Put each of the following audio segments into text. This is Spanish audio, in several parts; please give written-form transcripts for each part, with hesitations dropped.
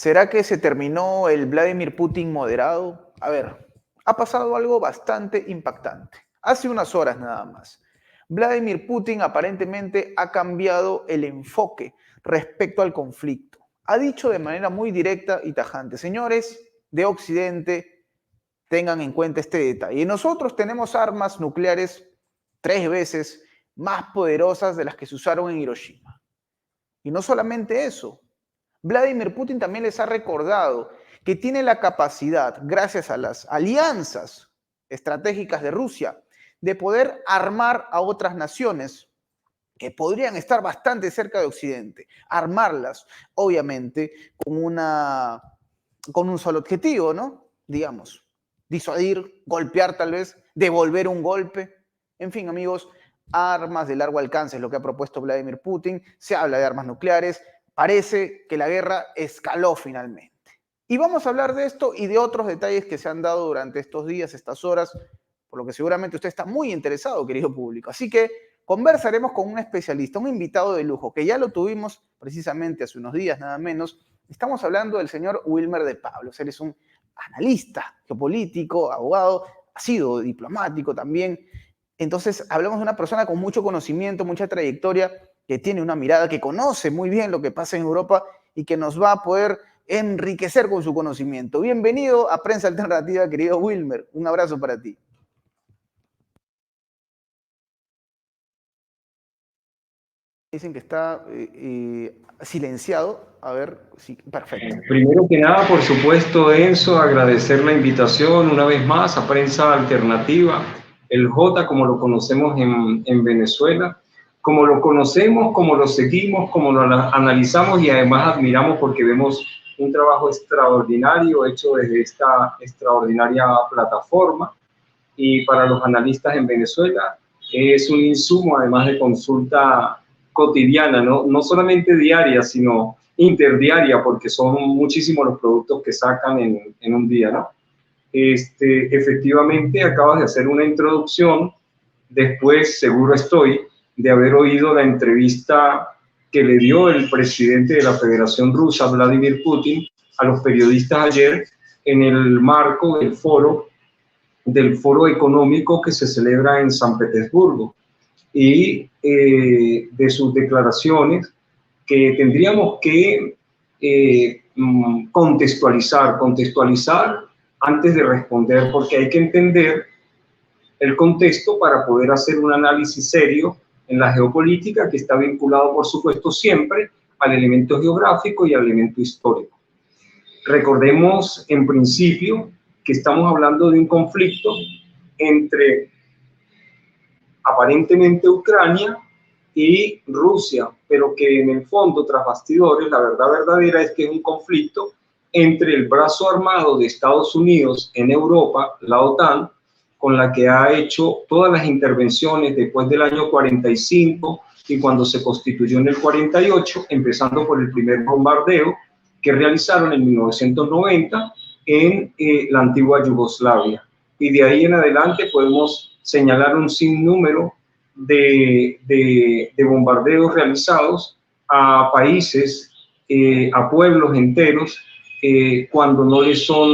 ¿Será que se terminó el Vladimir Putin moderado? A ver, ha pasado algo bastante impactante. Hace unas horas nada más. Vladimir Putin aparentemente ha cambiado el enfoque respecto al conflicto. Ha dicho de manera muy directa y tajante: señores de Occidente, tengan en cuenta este detalle. Nosotros tenemos armas nucleares 3 veces más poderosas de las que se usaron en Hiroshima. Y no solamente eso, Vladimir Putin también les ha recordado que tiene la capacidad, gracias a las alianzas estratégicas de Rusia, de poder armar a otras naciones que podrían estar bastante cerca de Occidente, armarlas, obviamente, con un solo objetivo, ¿no? Digamos, disuadir, golpear tal vez, devolver un golpe. En fin, amigos, armas de largo alcance es lo que ha propuesto Vladimir Putin. Se habla de armas nucleares. Parece que la guerra escaló finalmente. Y vamos a hablar de esto y de otros detalles que se han dado durante estos días, estas horas, por lo que seguramente usted está muy interesado, querido público. Así que conversaremos con un especialista, un invitado de lujo, que ya lo tuvimos precisamente hace unos días, nada menos. Estamos hablando del señor Wilmer de Pablos. Él es un analista geopolítico, abogado, ha sido diplomático también. Entonces, hablamos de una persona con mucho conocimiento, mucha trayectoria, que tiene una mirada, que conoce muy bien lo que pasa en Europa y que nos va a poder enriquecer con su conocimiento. Bienvenido a Prensa Alternativa, querido Wilmer. Un abrazo para ti. Dicen que está silenciado. A ver, sí, perfecto. Primero que nada, por supuesto, Enzo, agradecer la invitación una vez más a Prensa Alternativa, el J, como lo conocemos en Venezuela, como lo conocemos, como lo seguimos, como lo analizamos y además admiramos porque vemos un trabajo extraordinario hecho desde esta extraordinaria plataforma. Y para los analistas en Venezuela es un insumo, además de consulta cotidiana, no solamente diaria, sino interdiaria, porque son muchísimos los productos que sacan en un día, ¿no? Efectivamente, acabas de hacer una introducción, después seguro estoy de haber oído la entrevista que le dio el presidente de la Federación Rusa, Vladimir Putin, a los periodistas ayer en el marco del foro económico que se celebra en San Petersburgo, y de sus declaraciones que tendríamos que contextualizar antes de responder, porque hay que entender el contexto para poder hacer un análisis serio en la geopolítica, que está vinculado, por supuesto, siempre al elemento geográfico y al elemento histórico. Recordemos, en principio, que estamos hablando de un conflicto entre aparentemente Ucrania y Rusia, pero que en el fondo, tras bastidores, la verdad verdadera es que es un conflicto entre el brazo armado de Estados Unidos en Europa, la OTAN, con la que ha hecho todas las intervenciones después del año 45 y cuando se constituyó en el 48, empezando por el primer bombardeo que realizaron en 1990 en la antigua Yugoslavia. Y de ahí en adelante podemos señalar un sinnúmero de bombardeos realizados a países, a pueblos enteros, cuando no les son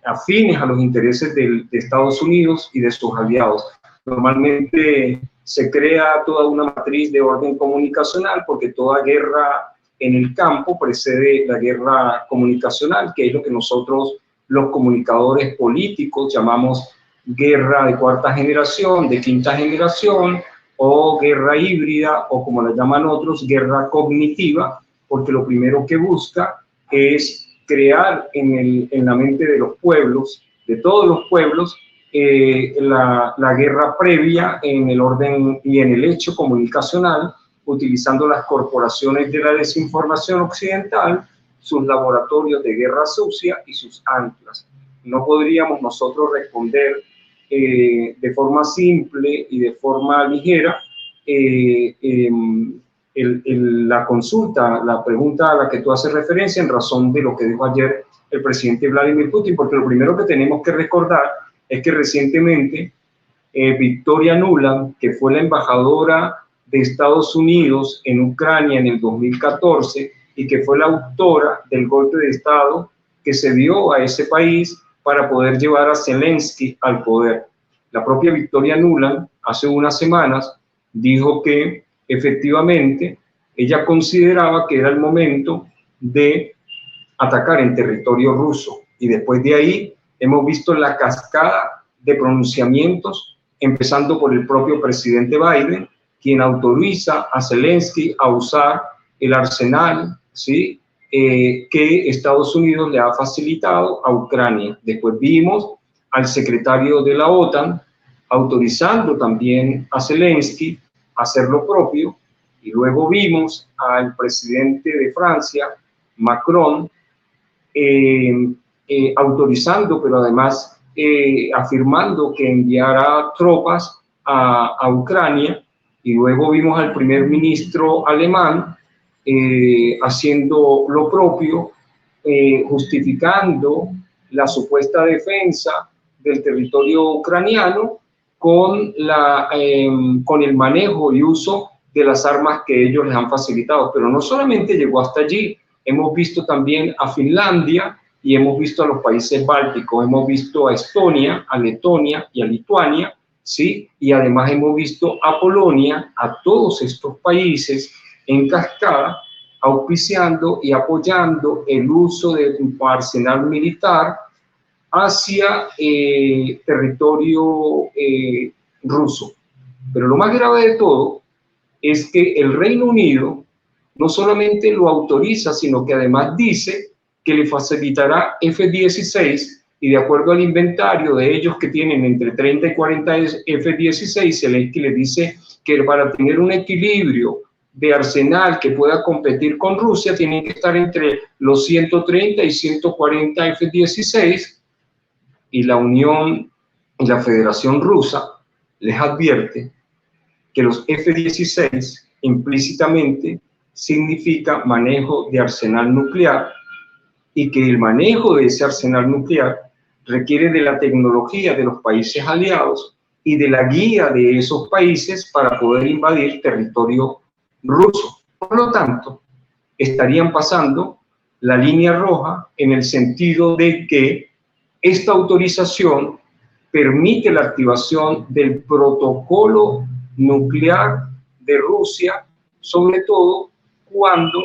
afines a los intereses de Estados Unidos y de sus aliados. Normalmente se crea toda una matriz de orden comunicacional, porque toda guerra en el campo precede la guerra comunicacional, que es lo que nosotros, los comunicadores políticos, llamamos guerra de cuarta generación, de quinta generación, o guerra híbrida, o como la llaman otros, guerra cognitiva, porque lo primero que busca es crear en la mente de los pueblos, de todos los pueblos, la guerra previa en el orden y en el hecho comunicacional, utilizando las corporaciones de la desinformación occidental, sus laboratorios de guerra sucia y sus anclas. No podríamos nosotros responder de forma simple y de forma ligera la consulta, la pregunta a la que tú haces referencia en razón de lo que dijo ayer el presidente Vladimir Putin, porque lo primero que tenemos que recordar es que recientemente Victoria Nuland, que fue la embajadora de Estados Unidos en Ucrania en el 2014, y que fue la autora del golpe de Estado que se dio a ese país para poder llevar a Zelensky al poder. La propia Victoria Nuland, hace unas semanas, dijo que efectivamente ella consideraba que era el momento de atacar en territorio ruso. Y después de ahí hemos visto la cascada de pronunciamientos, empezando por el propio presidente Biden, quien autoriza a Zelensky a usar el arsenal, ¿sí?, que Estados Unidos le ha facilitado a Ucrania. Después vimos al secretario de la OTAN autorizando también a Zelensky a hacer lo propio, y luego vimos al presidente de Francia, Macron, autorizando, pero además afirmando que enviará tropas a Ucrania, y luego vimos al primer ministro alemán haciendo lo propio, justificando la supuesta defensa del territorio ucraniano con el manejo y uso de las armas que ellos les han facilitado. Pero no solamente llegó hasta allí, hemos visto también a Finlandia y hemos visto a los países bálticos, hemos visto a Estonia, a Letonia y a Lituania, ¿sí? Y además hemos visto a Polonia, a todos estos países en cascada, auspiciando y apoyando el uso de un arsenal militar hacia territorio ruso. Pero lo más grave de todo es que el Reino Unido no solamente lo autoriza, sino que además dice que le facilitará F-16, y de acuerdo al inventario de ellos que tienen entre 30 y 40 F-16, Zelensky le dice que para tener un equilibrio de arsenal que pueda competir con Rusia, tienen que estar entre los 130 y 140 F-16, y la Unión y la Federación Rusa les advierte que los F-16 implícitamente significa manejo de arsenal nuclear, y que el manejo de ese arsenal nuclear requiere de la tecnología de los países aliados y de la guía de esos países para poder invadir territorio ruso. Por lo tanto, estarían pasando la línea roja en el sentido de que esta autorización permite la activación del protocolo nuclear de Rusia, sobre todo cuando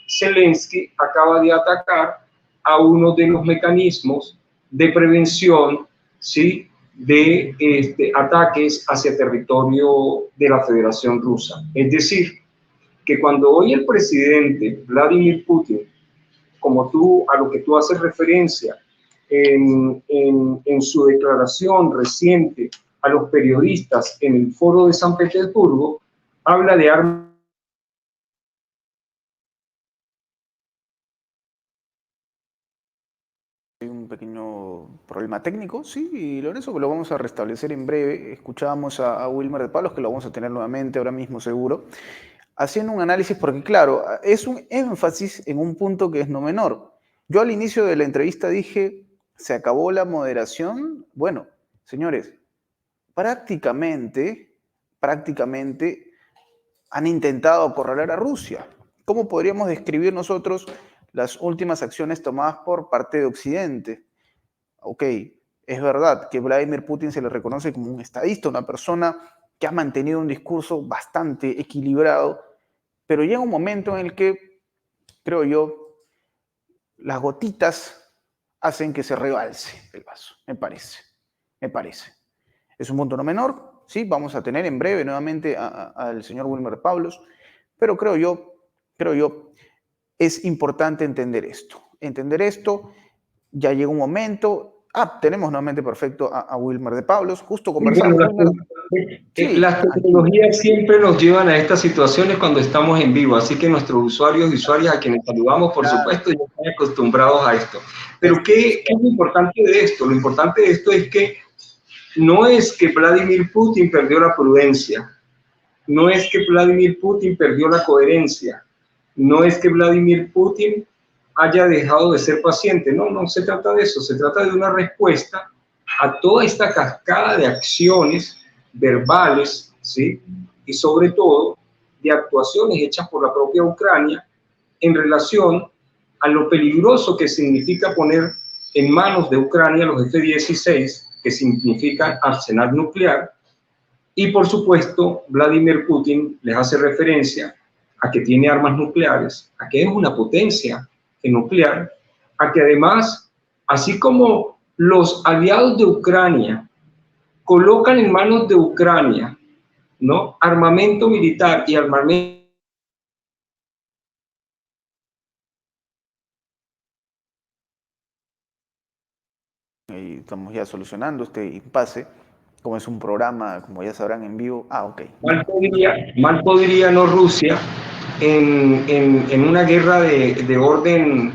Zelensky acaba de atacar a uno de los mecanismos de prevención, ¿sí?, de ataques hacia territorio de la Federación Rusa. Es decir, que cuando hoy el presidente Vladimir Putin, a lo que tú haces referencia en su declaración reciente a los periodistas en el Foro de San Petersburgo, habla de armas. Hay un pequeño problema técnico, sí, Lorenzo, que lo vamos a restablecer en breve. Escuchábamos a Wilmer de Pablos, que lo vamos a tener nuevamente ahora mismo seguro, haciendo un análisis, porque claro, es un énfasis en un punto que es no menor. Yo al inicio de la entrevista dije, ¿se acabó la moderación? Bueno, señores, prácticamente han intentado acorralar a Rusia. ¿Cómo podríamos describir nosotros las últimas acciones tomadas por parte de Occidente? Ok, es verdad que Vladimir Putin se le reconoce como un estadista, una persona que ha mantenido un discurso bastante equilibrado, pero llega un momento en el que, creo yo, las gotitas hacen que se rebalse el vaso, me parece. Es un punto no menor, sí, vamos a tener en breve nuevamente al señor Wilmer Pablos, pero creo yo, es importante entender esto. Ya llega un momento. Tenemos nuevamente perfecto a Wilmer de Pablos, justo conversamos. Bueno, las tecnologías siempre nos llevan a estas situaciones cuando estamos en vivo, así que nuestros usuarios y usuarias a quienes saludamos, por supuesto, ya están acostumbrados a esto. Pero ¿qué es lo importante de esto? Lo importante de esto es que no es que Vladimir Putin perdió la prudencia, no es que Vladimir Putin perdió la coherencia, no es que Vladimir Putin haya dejado de ser paciente. No se trata de eso, se trata de una respuesta a toda esta cascada de acciones verbales, ¿sí?, y sobre todo de actuaciones hechas por la propia Ucrania en relación a lo peligroso que significa poner en manos de Ucrania los F-16, que significan arsenal nuclear, y por supuesto Vladimir Putin les hace referencia a que tiene armas nucleares, a que es una potencia nuclear, a que además, así como los aliados de Ucrania colocan en manos de Ucrania, ¿no?, armamento militar y armamento y estamos ya solucionando este impasse, como es un programa, como ya sabrán, en vivo. Ok. mal podría no Rusia en una guerra de orden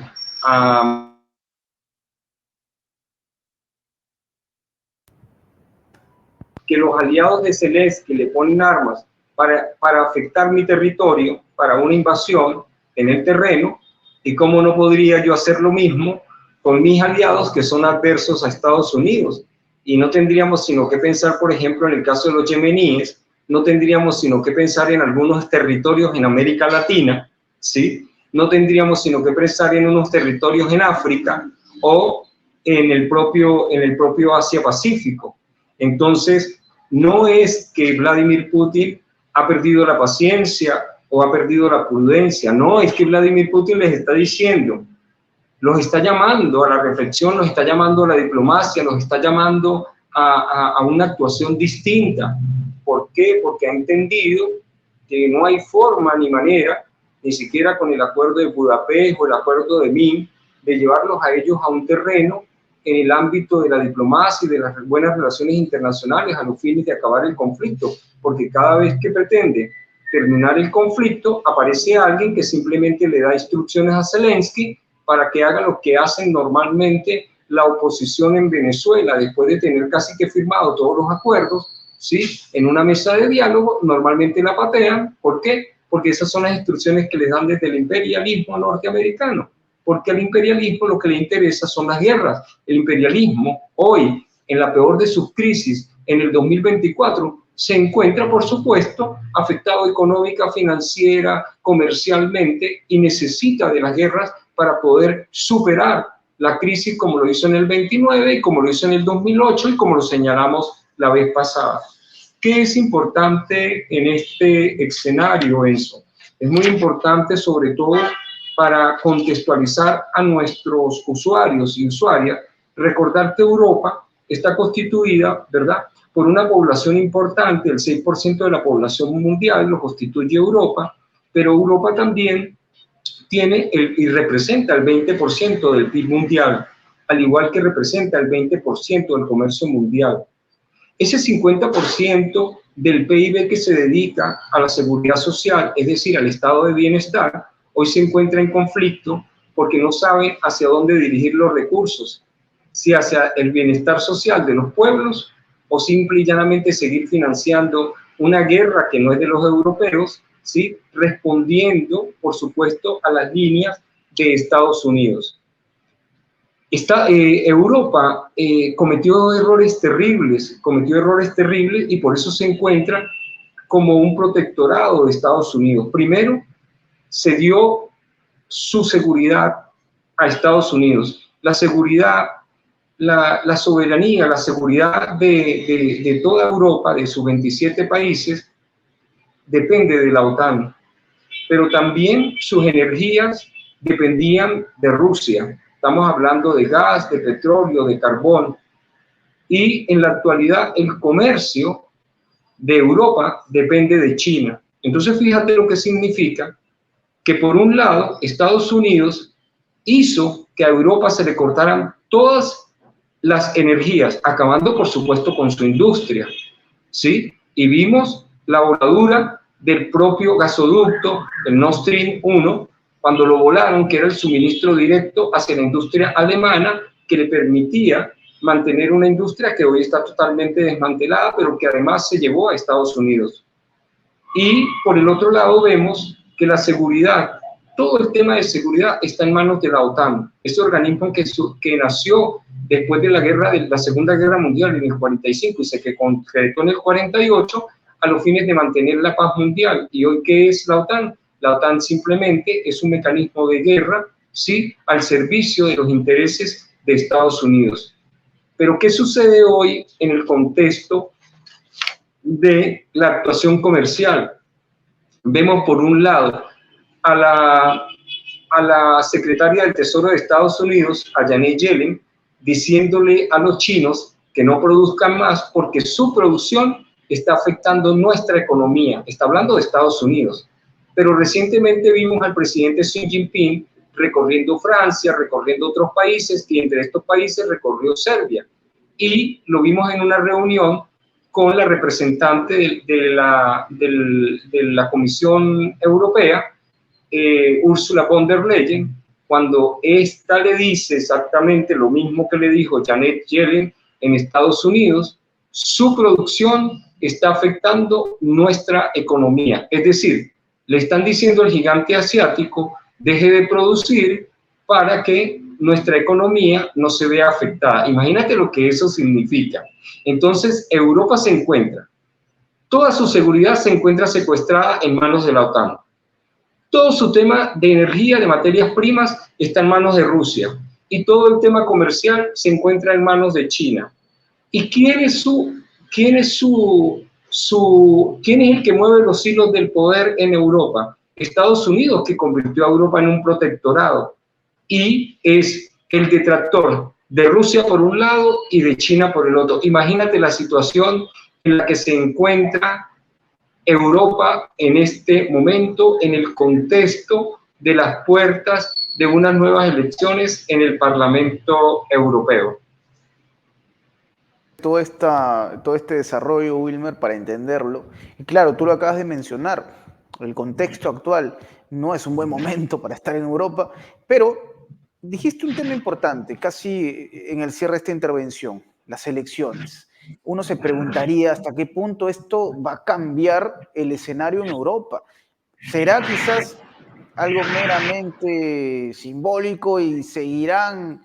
que los aliados de Zelensky le ponen armas para afectar mi territorio, para una invasión en el terreno, y cómo no podría yo hacer lo mismo con mis aliados que son adversos a Estados Unidos. Y no tendríamos sino que pensar, por ejemplo, en el caso de los yemeníes, no tendríamos sino que pensar en algunos territorios en América Latina, ¿sí? No tendríamos sino que pensar en unos territorios en África o en el propio Asia-Pacífico. Entonces, no es que Vladimir Putin ha perdido la paciencia o ha perdido la prudencia, no, es que Vladimir Putin les está diciendo, los está llamando a la reflexión, los está llamando a la diplomacia, los está llamando a una actuación distinta. ¿Por qué? Porque ha entendido que no hay forma ni manera, ni siquiera con el acuerdo de Budapest o el acuerdo de Minsk, de llevarlos a ellos a un terreno en el ámbito de la diplomacia y de las buenas relaciones internacionales a los fines de acabar el conflicto, porque cada vez que pretende terminar el conflicto, aparece alguien que simplemente le da instrucciones a Zelensky para que haga lo que hacen normalmente la oposición en Venezuela, después de tener casi que firmado todos los acuerdos, ¿sí?, en una mesa de diálogo, normalmente la patean. ¿Por qué? Porque esas son las instrucciones que les dan desde el imperialismo norteamericano. Porque al imperialismo lo que le interesa son las guerras. El imperialismo hoy, en la peor de sus crisis, en el 2024, se encuentra, por supuesto, afectado económica, financiera, comercialmente, y necesita de las guerras para poder superar la crisis, como lo hizo en el 29 y como lo hizo en el 2008 y como lo señalamos la vez pasada. ¿Qué es importante en este escenario, Enzo? Es muy importante, sobre todo, para contextualizar a nuestros usuarios y usuarias, recordar que Europa está constituida, ¿verdad?, por una población importante, el 6% de la población mundial lo constituye Europa, pero Europa también tiene y representa el 20% del PIB mundial, al igual que representa el 20% del comercio mundial. Ese 50% del PIB que se dedica a la seguridad social, es decir, al estado de bienestar, hoy se encuentra en conflicto porque no saben hacia dónde dirigir los recursos, si hacia el bienestar social de los pueblos o simple y llanamente seguir financiando una guerra que no es de los europeos, ¿sí?, respondiendo, por supuesto, a las líneas de Estados Unidos. Europa cometió errores terribles y por eso se encuentra como un protectorado de Estados Unidos. Primero, se dio su seguridad a Estados Unidos. La seguridad, la soberanía, la seguridad de toda Europa, de sus 27 países, depende de la OTAN. Pero también sus energías dependían de Rusia. Estamos hablando de gas, de petróleo, de carbón. Y en la actualidad el comercio de Europa depende de China. Entonces fíjate lo que significa que por un lado Estados Unidos hizo que a Europa se le cortaran todas las energías, acabando por supuesto con su industria, ¿sí? Y vimos la voladura del propio gasoducto, el Nord Stream 1, cuando lo volaron, que era el suministro directo hacia la industria alemana, que le permitía mantener una industria que hoy está totalmente desmantelada, pero que además se llevó a Estados Unidos. Y por el otro lado vemos que la seguridad, todo el tema de seguridad está en manos de la OTAN, ese organismo que nació después de la Segunda Guerra Mundial en el 45 y se concretó en el 48 a los fines de mantener la paz mundial. ¿Y hoy qué es la OTAN? La OTAN simplemente es un mecanismo de guerra, ¿sí?, al servicio de los intereses de Estados Unidos. Pero ¿qué sucede hoy en el contexto de la actuación comercial? Vemos por un lado a la secretaria del Tesoro de Estados Unidos, a Janet Yellen, diciéndole a los chinos que no produzcan más porque su producción está afectando nuestra economía. Está hablando de Estados Unidos. Pero recientemente vimos al presidente Xi Jinping recorriendo Francia, recorriendo otros países, y entre estos países recorrió Serbia. Y lo vimos en una reunión con la representante de la Comisión Europea, Ursula von der Leyen, cuando ésta le dice exactamente lo mismo que le dijo Janet Yellen en Estados Unidos: su producción está afectando nuestra economía. Es decir, le están diciendo al gigante asiático: deje de producir para que nuestra economía no se vea afectada. Imagínate lo que eso significa. Entonces, Europa se encuentra, toda su seguridad se encuentra secuestrada en manos de la OTAN. Todo su tema de energía, de materias primas, está en manos de Rusia. Y todo el tema comercial se encuentra en manos de China. ¿Y quién es el que mueve los hilos del poder en Europa? Estados Unidos, que convirtió a Europa en un protectorado. Y es el detractor de Rusia por un lado y de China por el otro. Imagínate la situación en la que se encuentra Europa en este momento, en el contexto de las puertas de unas nuevas elecciones en el Parlamento Europeo. Todo este desarrollo, Wilmer, para entenderlo, y claro, tú lo acabas de mencionar, el contexto actual no es un buen momento para estar en Europa, pero dijiste un tema importante, casi en el cierre de esta intervención: las elecciones. Uno se preguntaría hasta qué punto esto va a cambiar el escenario en Europa. ¿Será quizás algo meramente simbólico y seguirán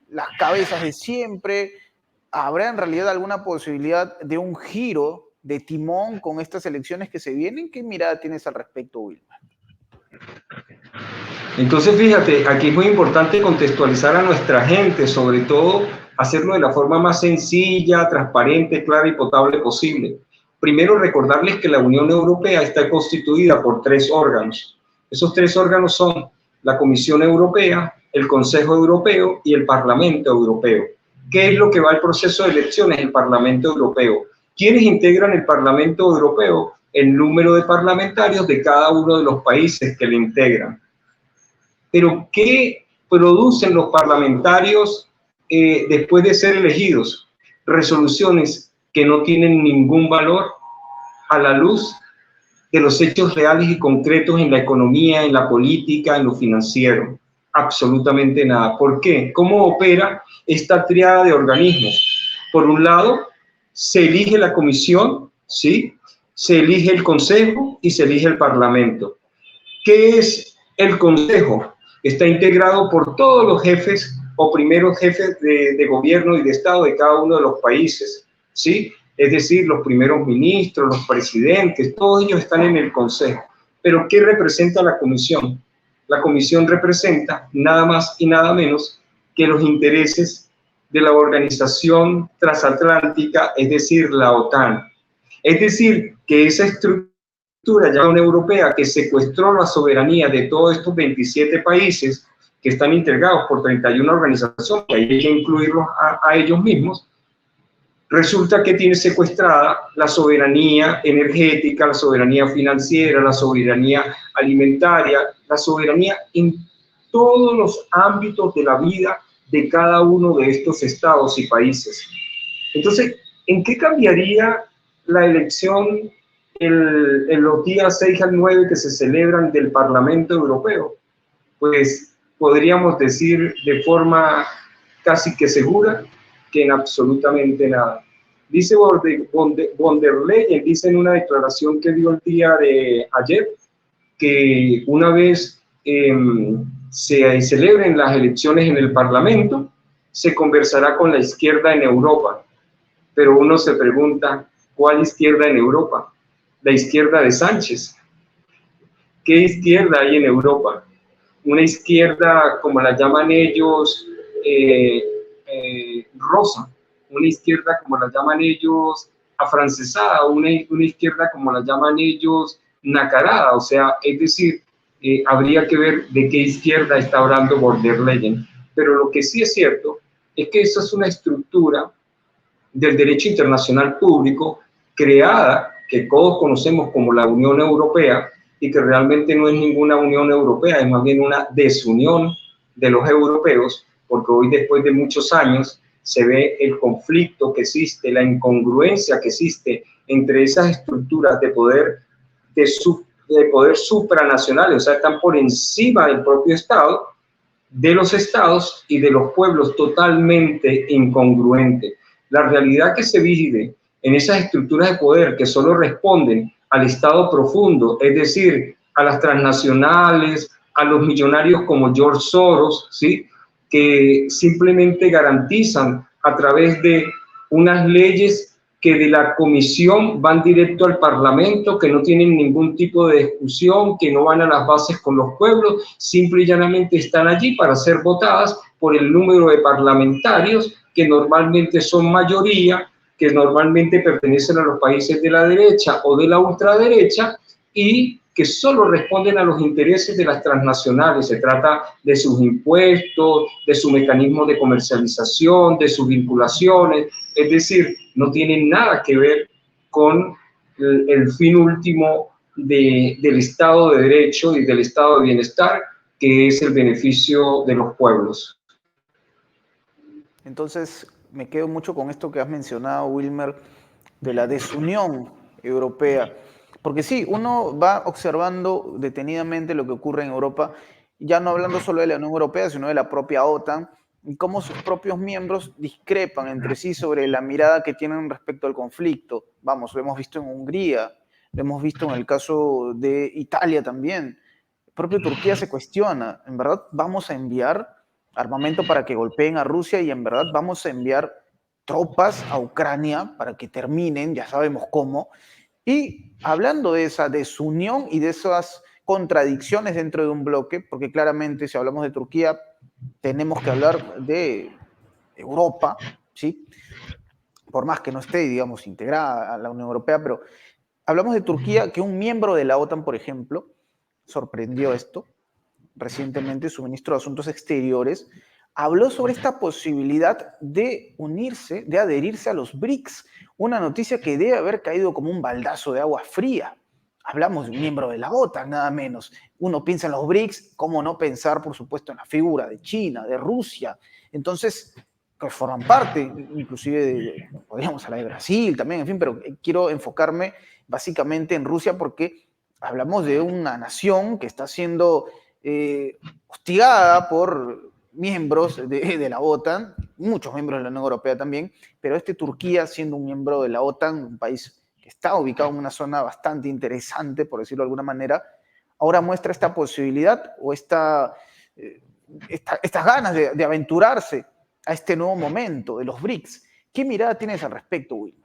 las cabezas de siempre? ¿Habrá en realidad alguna posibilidad de un giro de timón con estas elecciones que se vienen? ¿Qué mirada tienes al respecto, Wilmer? Entonces, fíjate, aquí es muy importante contextualizar a nuestra gente, sobre todo hacerlo de la forma más sencilla, transparente, clara y potable posible. Primero, recordarles que la Unión Europea está constituida por 3 órganos. Esos 3 órganos son la Comisión Europea, el Consejo Europeo y el Parlamento Europeo. ¿Qué es lo que va al proceso de elecciones? El Parlamento Europeo. ¿Quiénes integran el Parlamento Europeo? El número de parlamentarios de cada uno de los países que le integran. Pero ¿qué producen los parlamentarios después de ser elegidos? Resoluciones que no tienen ningún valor a la luz de los hechos reales y concretos en la economía, en la política, en lo financiero. Absolutamente nada. ¿Por qué? ¿Cómo opera esta triada de organismos? Por un lado, se elige la comisión, ¿sí? Se elige el consejo y se elige el parlamento. ¿Qué es el consejo? Está integrado por todos los jefes o primeros jefes de gobierno y de Estado de cada uno de los países, ¿sí? Es decir, los primeros ministros, los presidentes, todos ellos están en el consejo. Pero ¿qué representa la comisión? La comisión representa nada más y nada menos que los intereses de la organización transatlántica, es decir, la OTAN. Es decir, que esa estructura ya una europea que secuestró la soberanía de todos estos 27 países que están integrados por 31 organizaciones, que hay que incluirlos a ellos mismos, resulta que tiene secuestrada la soberanía energética, la soberanía financiera, la soberanía alimentaria, la soberanía en todos los ámbitos de la vida de cada uno de estos estados y países. Entonces, ¿en qué cambiaría la elección en los días 6 al 9 que se celebran del Parlamento Europeo? Pues podríamos decir de forma casi que segura que en absolutamente nada. Dice von der Leyen, dice en una declaración que dio el día de ayer, que una vez se celebren las elecciones en el Parlamento, se conversará con la izquierda en Europa. Pero uno se pregunta, ¿cuál izquierda en Europa? La izquierda de Sánchez. ¿Qué izquierda hay en Europa? Una izquierda, como la llaman ellos, rosa, una izquierda, como la llaman ellos, afrancesada, una izquierda, como la llaman ellos, nacarada. O sea, es decir, habría que ver de qué izquierda está hablando von der Leyen. Pero lo que sí es cierto es que esa es una estructura del derecho internacional público creada, que todos conocemos como la Unión Europea, y que realmente no es ninguna Unión Europea, es más bien una desunión de los europeos, porque hoy, después de muchos años, se ve el conflicto que existe, la incongruencia que existe entre esas estructuras de poder, de poder supranacionales, o sea, están por encima del propio Estado, de los estados y de los pueblos, totalmente incongruente. La realidad que se vive en esas estructuras de poder que solo responden al Estado profundo, es decir, a las transnacionales, a los millonarios como George Soros, ¿sí?, que simplemente garantizan a través de unas leyes que de la comisión van directo al Parlamento, que no tienen ningún tipo de discusión, que no van a las bases con los pueblos, simple y llanamente están allí para ser votadas por el número de parlamentarios que normalmente son mayoría, que normalmente pertenecen a los países de la derecha o de la ultraderecha y que solo responden a los intereses de las transnacionales. Se trata de sus impuestos, de su mecanismo de comercialización, de sus vinculaciones, es decir, no tienen nada que ver con el fin último del Estado de Derecho y del Estado de Bienestar, que es el beneficio de los pueblos. Entonces, me quedo mucho con esto que has mencionado, Wilmer, de la desunión europea. Porque sí, uno va observando detenidamente lo que ocurre en Europa, ya no hablando solo de la Unión Europea, sino de la propia OTAN, y cómo sus propios miembros discrepan entre sí sobre la mirada que tienen respecto al conflicto. Vamos, lo hemos visto en Hungría, lo hemos visto en el caso de Italia también. El propio Turquía se cuestiona, ¿en verdad vamos a enviar armamento para que golpeen a Rusia y en verdad vamos a enviar tropas a Ucrania para que terminen, ya sabemos cómo? Y hablando de esa desunión y de esas contradicciones dentro de un bloque, porque claramente si hablamos de Turquía, tenemos que hablar de Europa, ¿sí? Por más que no esté, digamos, integrada a la Unión Europea, pero hablamos de Turquía, que un miembro de la OTAN, por ejemplo, sorprendió esto. Recientemente su ministro de Asuntos Exteriores habló sobre esta posibilidad de unirse, de adherirse a los BRICS, una noticia que debe haber caído como un baldazo de agua fría. Hablamos de un miembro de la OTAN, nada menos. Uno piensa en los BRICS, ¿cómo no pensar, por supuesto, en la figura de China, de Rusia? Entonces, que forman parte, inclusive, podríamos hablar de Brasil también, en fin, pero quiero enfocarme básicamente en Rusia porque hablamos de una nación que está siendo hostigada por miembros de la OTAN, muchos miembros de la Unión Europea también, pero Turquía, siendo un miembro de la OTAN, un país que está ubicado en una zona bastante interesante, por decirlo de alguna manera, ahora muestra esta posibilidad o estas ganas de aventurarse a este nuevo momento de los BRICS. ¿Qué mirada tienes al respecto, Wilmer?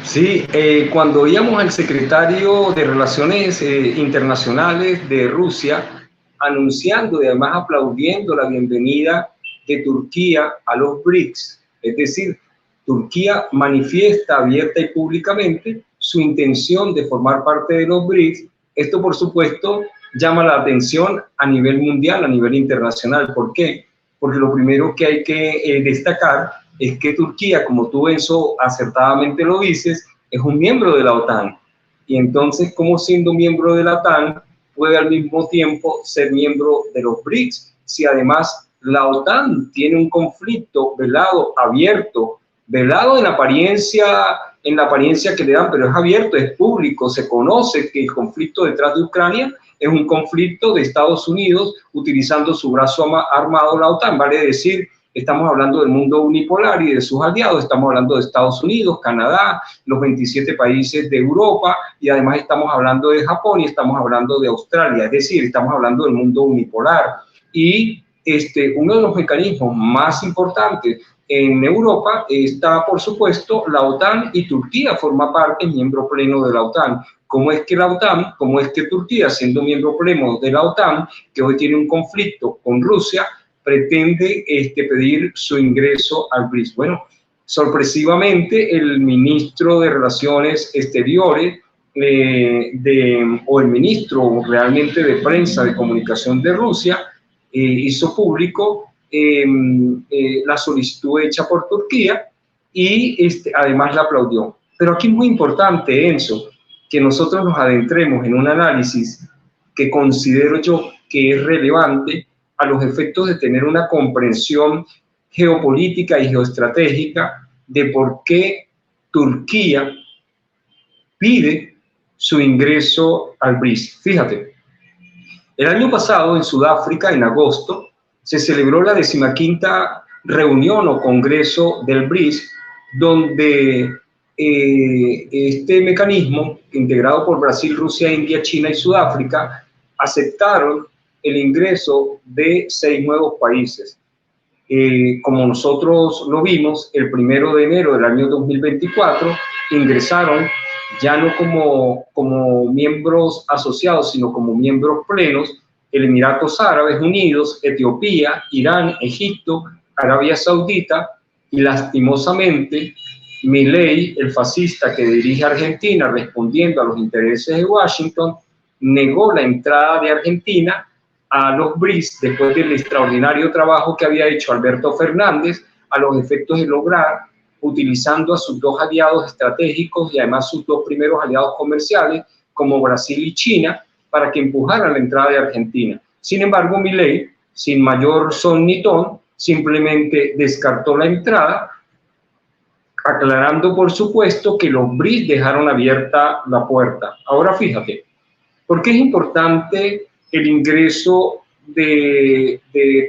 Sí, cuando oíamos al secretario de Relaciones Internacionales de Rusia anunciando y además aplaudiendo la bienvenida de Turquía a los BRICS, es decir, Turquía manifiesta abierta y públicamente su intención de formar parte de los BRICS. Esto, por supuesto, llama la atención a nivel mundial, a nivel internacional. ¿Por qué? Porque lo primero que hay que destacar es que Turquía, como tú, Enzo, acertadamente lo dices, es un miembro de la OTAN. Y entonces, ¿cómo siendo miembro de la OTAN puede al mismo tiempo ser miembro de los BRICS? Si además la OTAN tiene un conflicto velado, abierto, velado en la apariencia que le dan, pero es abierto, es público, se conoce que el conflicto detrás de Ucrania es un conflicto de Estados Unidos utilizando su brazo armado, la OTAN, vale decir, estamos hablando del mundo unipolar y de sus aliados, estamos hablando de Estados Unidos, Canadá, los 27 países de Europa y además estamos hablando de Japón y estamos hablando de Australia, es decir, estamos hablando del mundo unipolar. Y uno de los mecanismos más importantes en Europa está, por supuesto, la OTAN, y Turquía forma parte, miembro pleno de la OTAN. ¿Cómo es que la OTAN, cómo es que Turquía, siendo miembro pleno de la OTAN, que hoy tiene un conflicto con Rusia, pretende pedir su ingreso al BRICS? Bueno, sorpresivamente el ministro de Relaciones Exteriores o el ministro realmente de Prensa de Comunicación de Rusia hizo público la solicitud hecha por Turquía y además la aplaudió. Pero aquí es muy importante, Enzo, que nosotros nos adentremos en un análisis que considero yo que es relevante a los efectos de tener una comprensión geopolítica y geoestratégica de por qué Turquía pide su ingreso al BRICS. Fíjate, el año pasado en Sudáfrica, en agosto, se celebró la 15ª reunión o congreso del BRICS, donde este mecanismo, integrado por Brasil, Rusia, India, China y Sudáfrica, aceptaron el ingreso de 6 nuevos países. Como nosotros lo vimos, el 1 de enero del año 2024 ingresaron ya no como miembros asociados, sino como miembros plenos, el Emiratos Árabes Unidos, Etiopía, Irán, Egipto, Arabia Saudita, y lastimosamente Milei, el fascista que dirige Argentina, respondiendo a los intereses de Washington, negó la entrada de Argentina a los BRICS después del extraordinario trabajo que había hecho Alberto Fernández a los efectos de lograr, utilizando a sus 2 aliados estratégicos y además sus 2 primeros aliados comerciales, como Brasil y China, para que empujaran la entrada de Argentina. Sin embargo, Milei, sin mayor son ni ton, simplemente descartó la entrada, aclarando, por supuesto, que los BRICS dejaron abierta la puerta. Ahora fíjate, ¿por qué es importante el ingreso de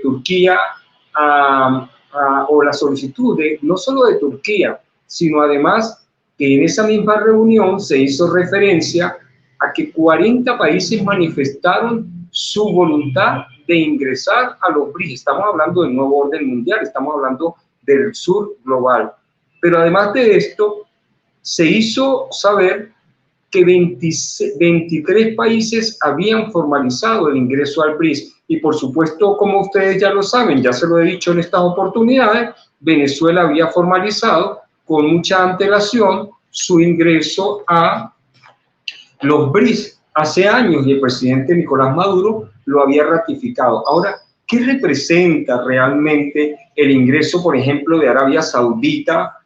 Turquía o la solicitud no solo de Turquía, sino además que en esa misma reunión se hizo referencia a que 40 países manifestaron su voluntad de ingresar a los BRICS? Estamos hablando del nuevo orden mundial, estamos hablando del sur global. Pero además de esto, se hizo saber que 23 países habían formalizado el ingreso al BRICS. Y por supuesto, como ustedes ya lo saben, ya se lo he dicho en estas oportunidades, Venezuela había formalizado con mucha antelación su ingreso a los BRICS hace años, y el presidente Nicolás Maduro lo había ratificado. Ahora, ¿qué representa realmente el ingreso, por ejemplo, de Arabia Saudita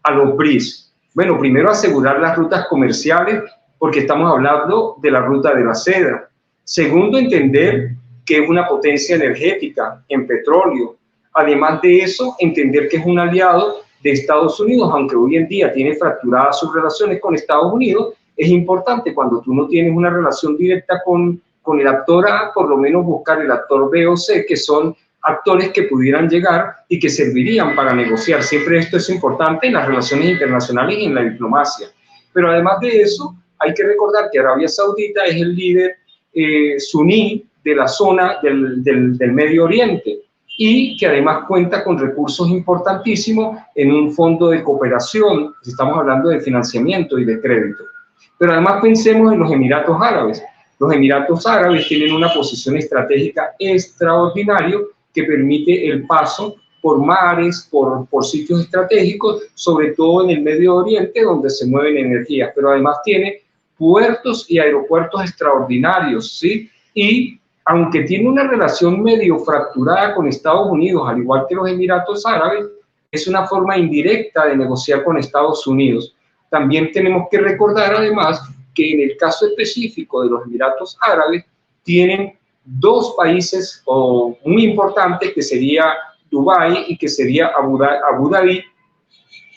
a los BRICS? Bueno, primero asegurar las rutas comerciales, porque estamos hablando de la ruta de la seda. Segundo, entender que es una potencia energética en petróleo. Además de eso, entender que es un aliado de Estados Unidos, aunque hoy en día tiene fracturadas sus relaciones con Estados Unidos. Es importante, cuando tú no tienes una relación directa con el actor A, por lo menos buscar el actor B o C, que son actores que pudieran llegar y que servirían para negociar. Siempre esto es importante en las relaciones internacionales y en la diplomacia. Pero además de eso, hay que recordar que Arabia Saudita es el líder suní de la zona del Medio Oriente, y que además cuenta con recursos importantísimos en un fondo de cooperación. Estamos hablando de financiamiento y de crédito. Pero además pensemos en los Emiratos Árabes. Los Emiratos Árabes tienen una posición estratégica extraordinaria que permite el paso por mares, por sitios estratégicos, sobre todo en el Medio Oriente, donde se mueven energías, pero además tiene puertos y aeropuertos extraordinarios, ¿sí? Y aunque tiene una relación medio fracturada con Estados Unidos, al igual que los Emiratos Árabes, es una forma indirecta de negociar con Estados Unidos. También tenemos que recordar, además, que en el caso específico de los Emiratos Árabes, tienen 2 países muy importantes, que sería Dubái y que sería Abu Dhabi,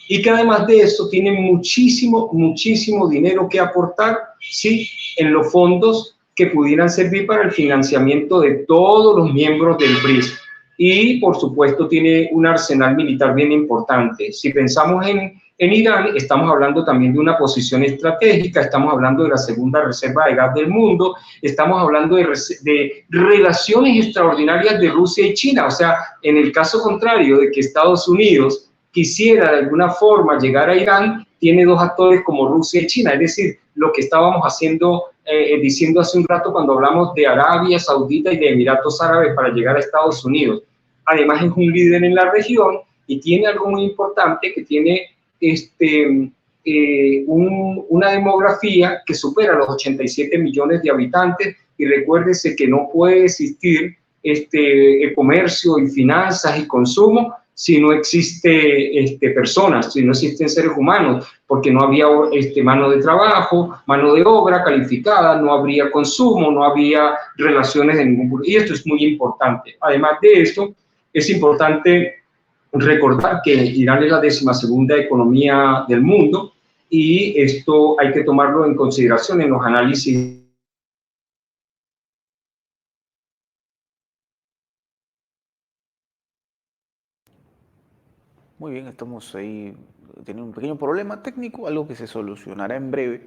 y que además de eso tienen muchísimo dinero que aportar, ¿sí?, en los fondos que pudieran servir para el financiamiento de todos los miembros del BRICS. Y por supuesto tiene un arsenal militar bien importante. Si pensamos en Irán, estamos hablando también de una posición estratégica, estamos hablando de la segunda reserva de gas del mundo, estamos hablando de relaciones extraordinarias de Rusia y China. O sea, en el caso contrario de que Estados Unidos quisiera de alguna forma llegar a Irán, tiene dos actores como Rusia y China, es decir, lo que estábamos diciendo hace un rato cuando hablamos de Arabia Saudita y de Emiratos Árabes para llegar a Estados Unidos. Además es un líder en la región y tiene algo muy importante, que tiene una demografía que supera los 87 millones de habitantes, y recuérdese que no puede existir comercio y finanzas y consumo si no existe personas, si no existen seres humanos, porque no había mano de trabajo, mano de obra calificada, no habría consumo, no había relaciones de ningún tipo. Y esto es muy importante. Además de esto, es importante recordar que Irán es la 12ª economía del mundo, y esto hay que tomarlo en consideración en los análisis. Muy bien, estamos ahí teniendo un pequeño problema técnico, algo que se solucionará en breve,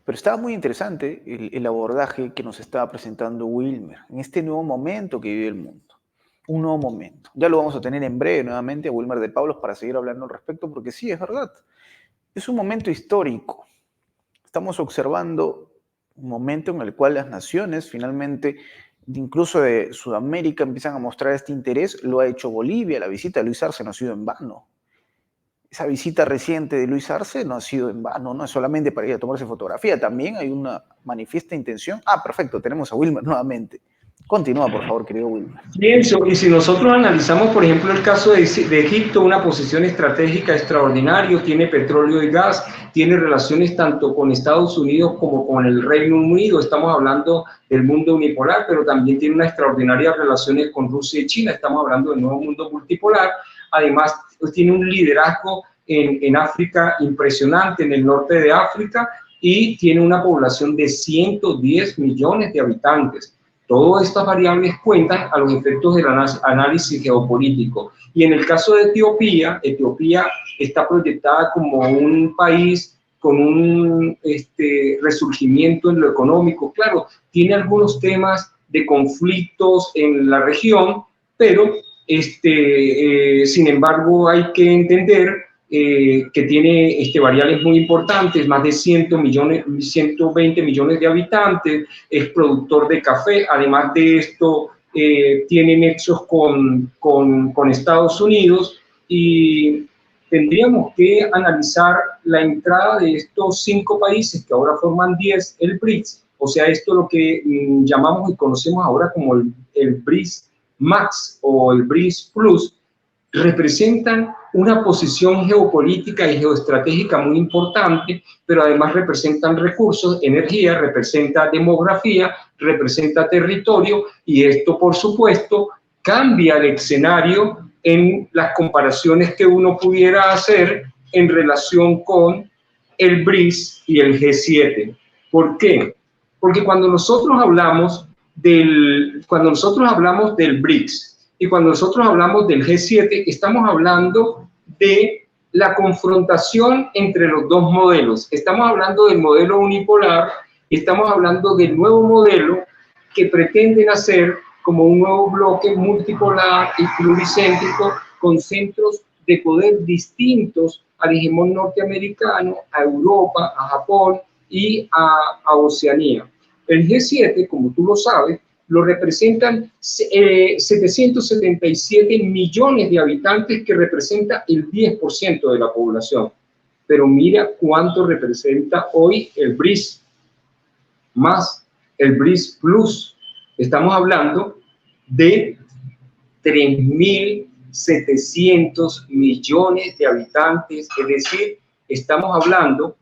pero estaba muy interesante el abordaje que nos estaba presentando Wilmer en este nuevo momento que vive el mundo. Un nuevo momento. Ya lo vamos a tener en breve nuevamente a Wilmer de Pablos para seguir hablando al respecto, porque sí, es verdad. Es un momento histórico. Estamos observando un momento en el cual las naciones finalmente, incluso de Sudamérica, empiezan a mostrar este interés. Lo ha hecho Bolivia, la visita de Luis Arce no ha sido en vano. Esa visita reciente de Luis Arce no ha sido en vano, no es solamente para ir a tomarse fotografía, también hay una manifiesta intención. Ah, perfecto, tenemos a Wilmer nuevamente. Continúa, por favor, querido Wilmer. Pienso, y si nosotros analizamos, por ejemplo, el caso de Egipto, una posición estratégica extraordinaria, tiene petróleo y gas, tiene relaciones tanto con Estados Unidos como con el Reino Unido, estamos hablando del mundo unipolar, pero también tiene unas extraordinarias relaciones con Rusia y China, estamos hablando del nuevo mundo multipolar. Además, tiene un liderazgo en África impresionante, en el norte de África, y tiene una población de 110 millones de habitantes. Todas estas variables cuentan a los efectos del análisis geopolítico. Y en el caso de Etiopía, Etiopía está proyectada como un país con un resurgimiento en lo económico. Claro, tiene algunos temas de conflictos en la región, pero sin embargo hay que entender que tiene variables muy importantes, más de 120 millones de habitantes, es productor de café. Además de esto, tiene nexos con Estados Unidos, y tendríamos que analizar la entrada de estos 5 países que ahora forman 10, el BRICS, o sea, esto lo que llamamos y conocemos ahora como el BRICS Max o el BRICS Plus, representan una posición geopolítica y geoestratégica muy importante, pero además representan recursos, energía, representa demografía, representa territorio, y esto, por supuesto, cambia el escenario en las comparaciones que uno pudiera hacer en relación con el BRICS y el G7. ¿Por qué? Porque cuando nosotros hablamos del BRICS y cuando nosotros hablamos del G7, estamos hablando de la confrontación entre los dos modelos. Estamos hablando del modelo unipolar, estamos hablando del nuevo modelo que pretenden hacer como un nuevo bloque multipolar y pluricéntrico con centros de poder distintos al hegemón norteamericano, a Europa, a Japón y a Oceanía. El G7, como tú lo sabes, lo representan 777 millones de habitantes, que representa el 10% de la población. Pero mira cuánto representa hoy el BRICS más el BRICS Plus. Estamos hablando de 3.700 millones de habitantes, es decir, estamos hablando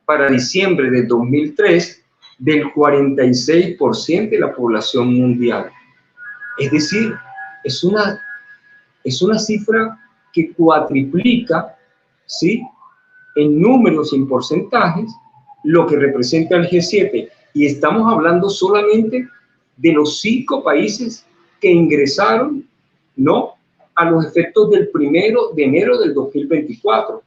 para diciembre de 2003 del 46% de la población mundial. Es decir, es una cifra que cuatriplica, ¿sí?, en números y en porcentajes lo que representa el G7. Y estamos hablando solamente de los 5 países que ingresaron, ¿no?, a los efectos del 1 de enero del 2024.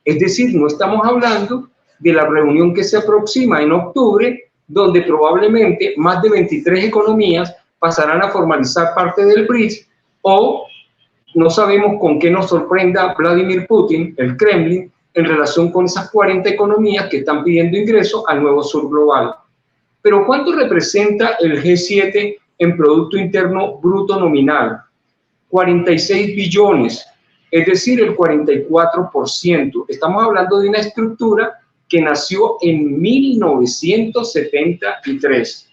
Es decir, no estamos hablando de la reunión que se aproxima en octubre, donde probablemente más de 23 economías pasarán a formalizar parte del BRICS, o no sabemos con qué nos sorprenda Vladimir Putin, el Kremlin, en relación con esas 40 economías que están pidiendo ingreso al nuevo sur global. Pero ¿cuánto representa el G7 en Producto Interno Bruto nominal? 46 billones, es decir, el 44%. Estamos hablando de una estructura que nació en 1973.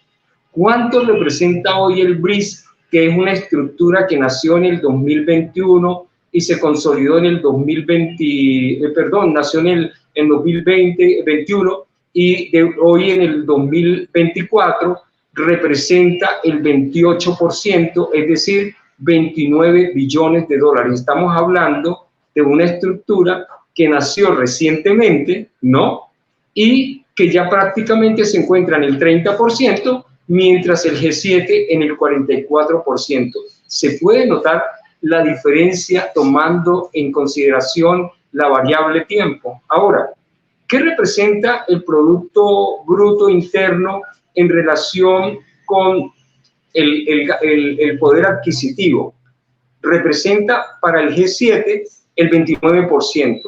¿Cuánto representa hoy el BRICS, que es una estructura que nació en el 2021 y se consolidó en el 2021 y hoy en el 2024 representa el 28%, es decir, 29 billones de dólares. Estamos hablando de una estructura que nació recientemente, ¿no? Y que ya prácticamente se encuentra en el 30%, mientras el G7 en el 44%. Se puede notar la diferencia tomando en consideración la variable tiempo. Ahora, ¿qué representa el Producto Bruto Interno en relación con el poder adquisitivo? Representa para el G7 el 29%.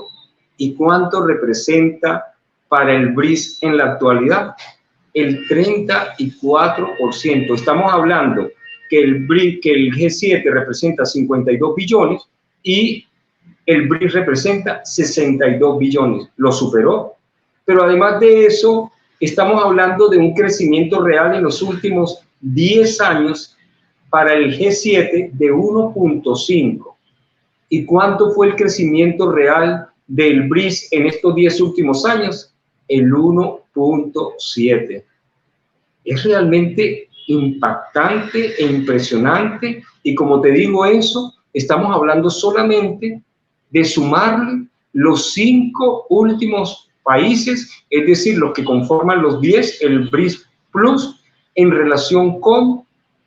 ¿Y cuánto representa para el BRICS en la actualidad? El 34%. Estamos hablando que el G7 representa 52 billones y el BRICS representa 62 billones. Lo superó. Pero además de eso, estamos hablando de un crecimiento real en los últimos 10 años para el G7 de 1.5. ¿Y cuánto fue el crecimiento real del BRICS en estos 10 últimos años? El 1.7. Es realmente impactante e impresionante, y como te digo eso, estamos hablando solamente de sumarle los 5 últimos países, es decir, los que conforman los 10, el BRICS Plus, en relación con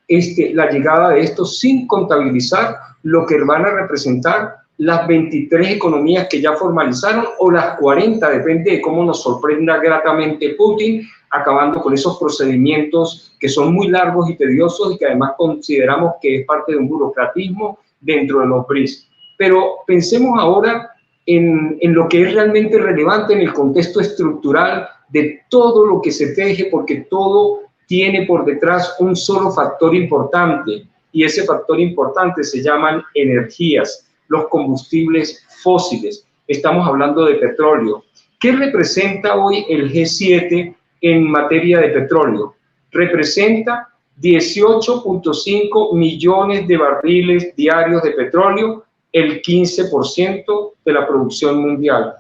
la llegada de estos, sin contabilizar lo que van a representar las 23 economías que ya formalizaron o las 40, depende de cómo nos sorprenda gratamente Putin, acabando con esos procedimientos que son muy largos y tediosos y que además consideramos que es parte de un burocratismo dentro de los BRICS. Pero pensemos ahora en lo que es realmente relevante en el contexto estructural de todo lo que se teje, porque todo tiene por detrás un solo factor importante, y ese factor importante se llaman energías, los combustibles fósiles. Estamos hablando de petróleo. ¿Qué representa hoy el G7 en materia de petróleo? Representa 18.5 millones de barriles diarios de petróleo, el 15% de la producción mundial.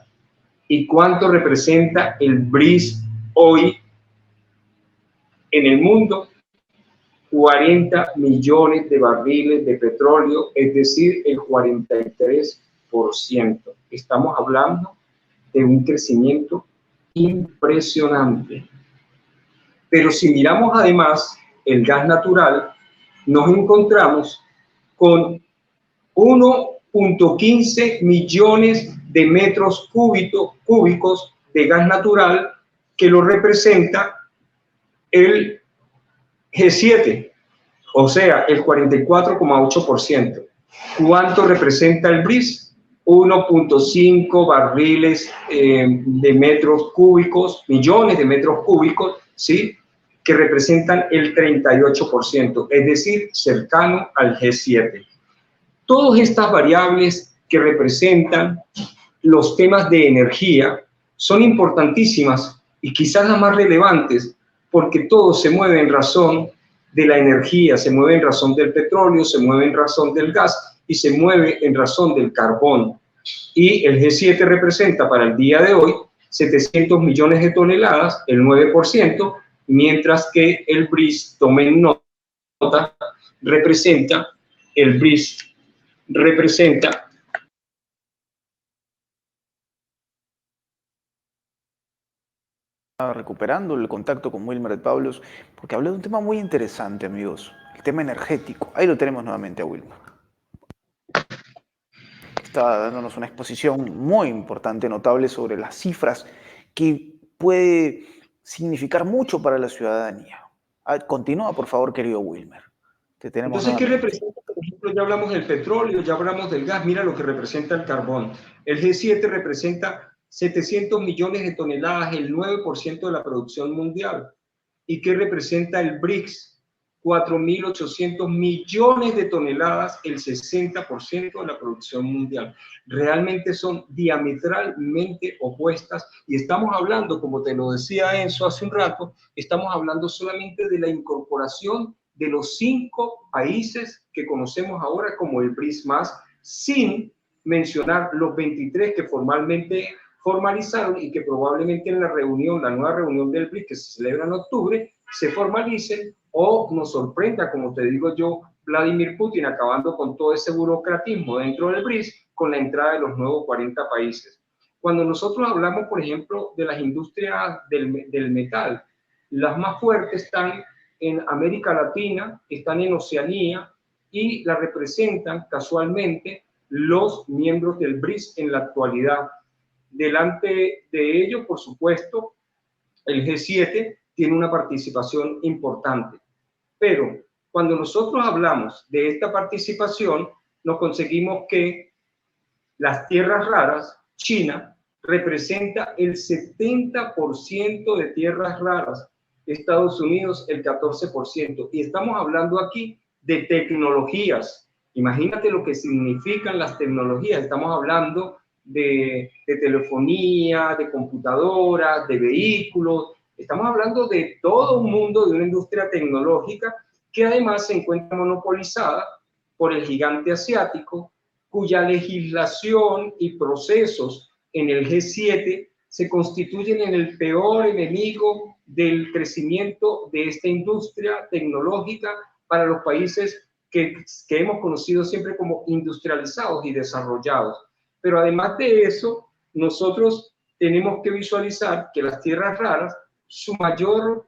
¿Y cuánto representa el BRICS hoy en el mundo? 40 millones de barriles de petróleo, es decir, el 43%. Estamos hablando de un crecimiento impresionante. Pero si miramos además el gas natural, nos encontramos con 1.15 millones de metros cúbicos de gas natural, que lo representa el G7, o sea, el 44,8%. ¿Cuánto representa el BRICS? 1.5 barriles de metros cúbicos, millones de metros cúbicos, ¿sí?, que representan el 38%, es decir, cercano al G7. Todas estas variables que representan los temas de energía son importantísimas y quizás las más relevantes, porque todo se mueve en razón de la energía, se mueve en razón del petróleo, se mueve en razón del gas y se mueve en razón del carbón. Y el G7 representa para el día de hoy 700 millones de toneladas, el 9%, mientras que el BRICS, tomen nota, el BRICS representa recuperando el contacto con Wilmer de Pablos, porque habló de un tema muy interesante, amigos, el tema energético. Ahí lo tenemos nuevamente a Wilmer. estaba dándonos una exposición muy importante, notable sobre las cifras que puede significar mucho para la ciudadanía. Continúa, por favor, querido Wilmer. Te tenemos Entonces, ¿qué nuevamente. representa? Por ejemplo, ya hablamos del petróleo, ya hablamos del gas, mira lo que representa el carbón. El G7 representa 700 millones de toneladas, el 9% de la producción mundial. ¿Y qué representa el BRICS? 4.800 millones de toneladas, el 60% de la producción mundial. Realmente son diametralmente opuestas y estamos hablando, como te lo decía Enzo hace un rato, estamos hablando solamente de la incorporación de los 5 países que conocemos ahora como el BRICS+, sin mencionar los 23 que formalmente formalizaron y que probablemente en la reunión, la nueva reunión del BRICS que se celebra en octubre, se formalicen o nos sorprenda, como te digo yo, Vladimir Putin acabando con todo ese burocratismo dentro del BRICS con la entrada de los nuevos 40 países. Cuando nosotros hablamos, por ejemplo, de las industrias del metal, las más fuertes están en América Latina, están en Oceanía y la representan casualmente los miembros del BRICS en la actualidad. Delante de ello, por supuesto, el G7 tiene una participación importante. Pero cuando nosotros hablamos de esta participación, nos conseguimos que las tierras raras, China, representa el 70% de tierras raras, Estados Unidos el 14%. Y estamos hablando aquí de tecnologías. Imagínate lo que significan las tecnologías. Estamos hablando de telefonía, de computadoras, de vehículos. Estamos hablando de todo un mundo, de una industria tecnológica que además se encuentra monopolizada por el gigante asiático, cuya legislación y procesos en el G7 se constituyen en el peor enemigo del crecimiento de esta industria tecnológica para los países que hemos conocido siempre como industrializados y desarrollados. Pero además de eso, nosotros tenemos que visualizar que las tierras raras, su mayor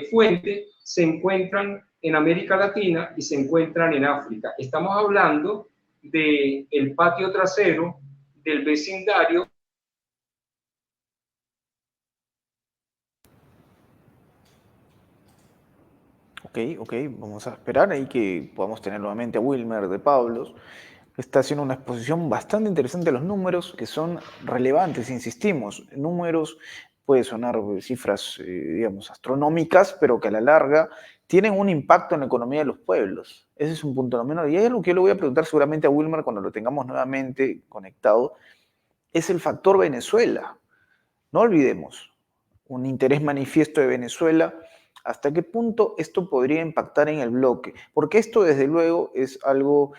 fuente se encuentran en América Latina y se encuentran en África. Estamos hablando del patio trasero, del vecindario. Ok, vamos a esperar ahí que podamos tener nuevamente a Wilmer de Pablos. Está haciendo una exposición bastante interesante de los números que son relevantes, insistimos. Números puede sonar cifras, digamos, astronómicas, pero que a la larga tienen un impacto en la economía de los pueblos. Ese es un punto no menor. Y hay algo que yo le voy a preguntar seguramente a Wilmer cuando lo tengamos nuevamente conectado, es el factor Venezuela. No olvidemos, un interés manifiesto de Venezuela. ¿Hasta qué punto esto podría impactar en el bloque? Porque esto, desde luego, es algo,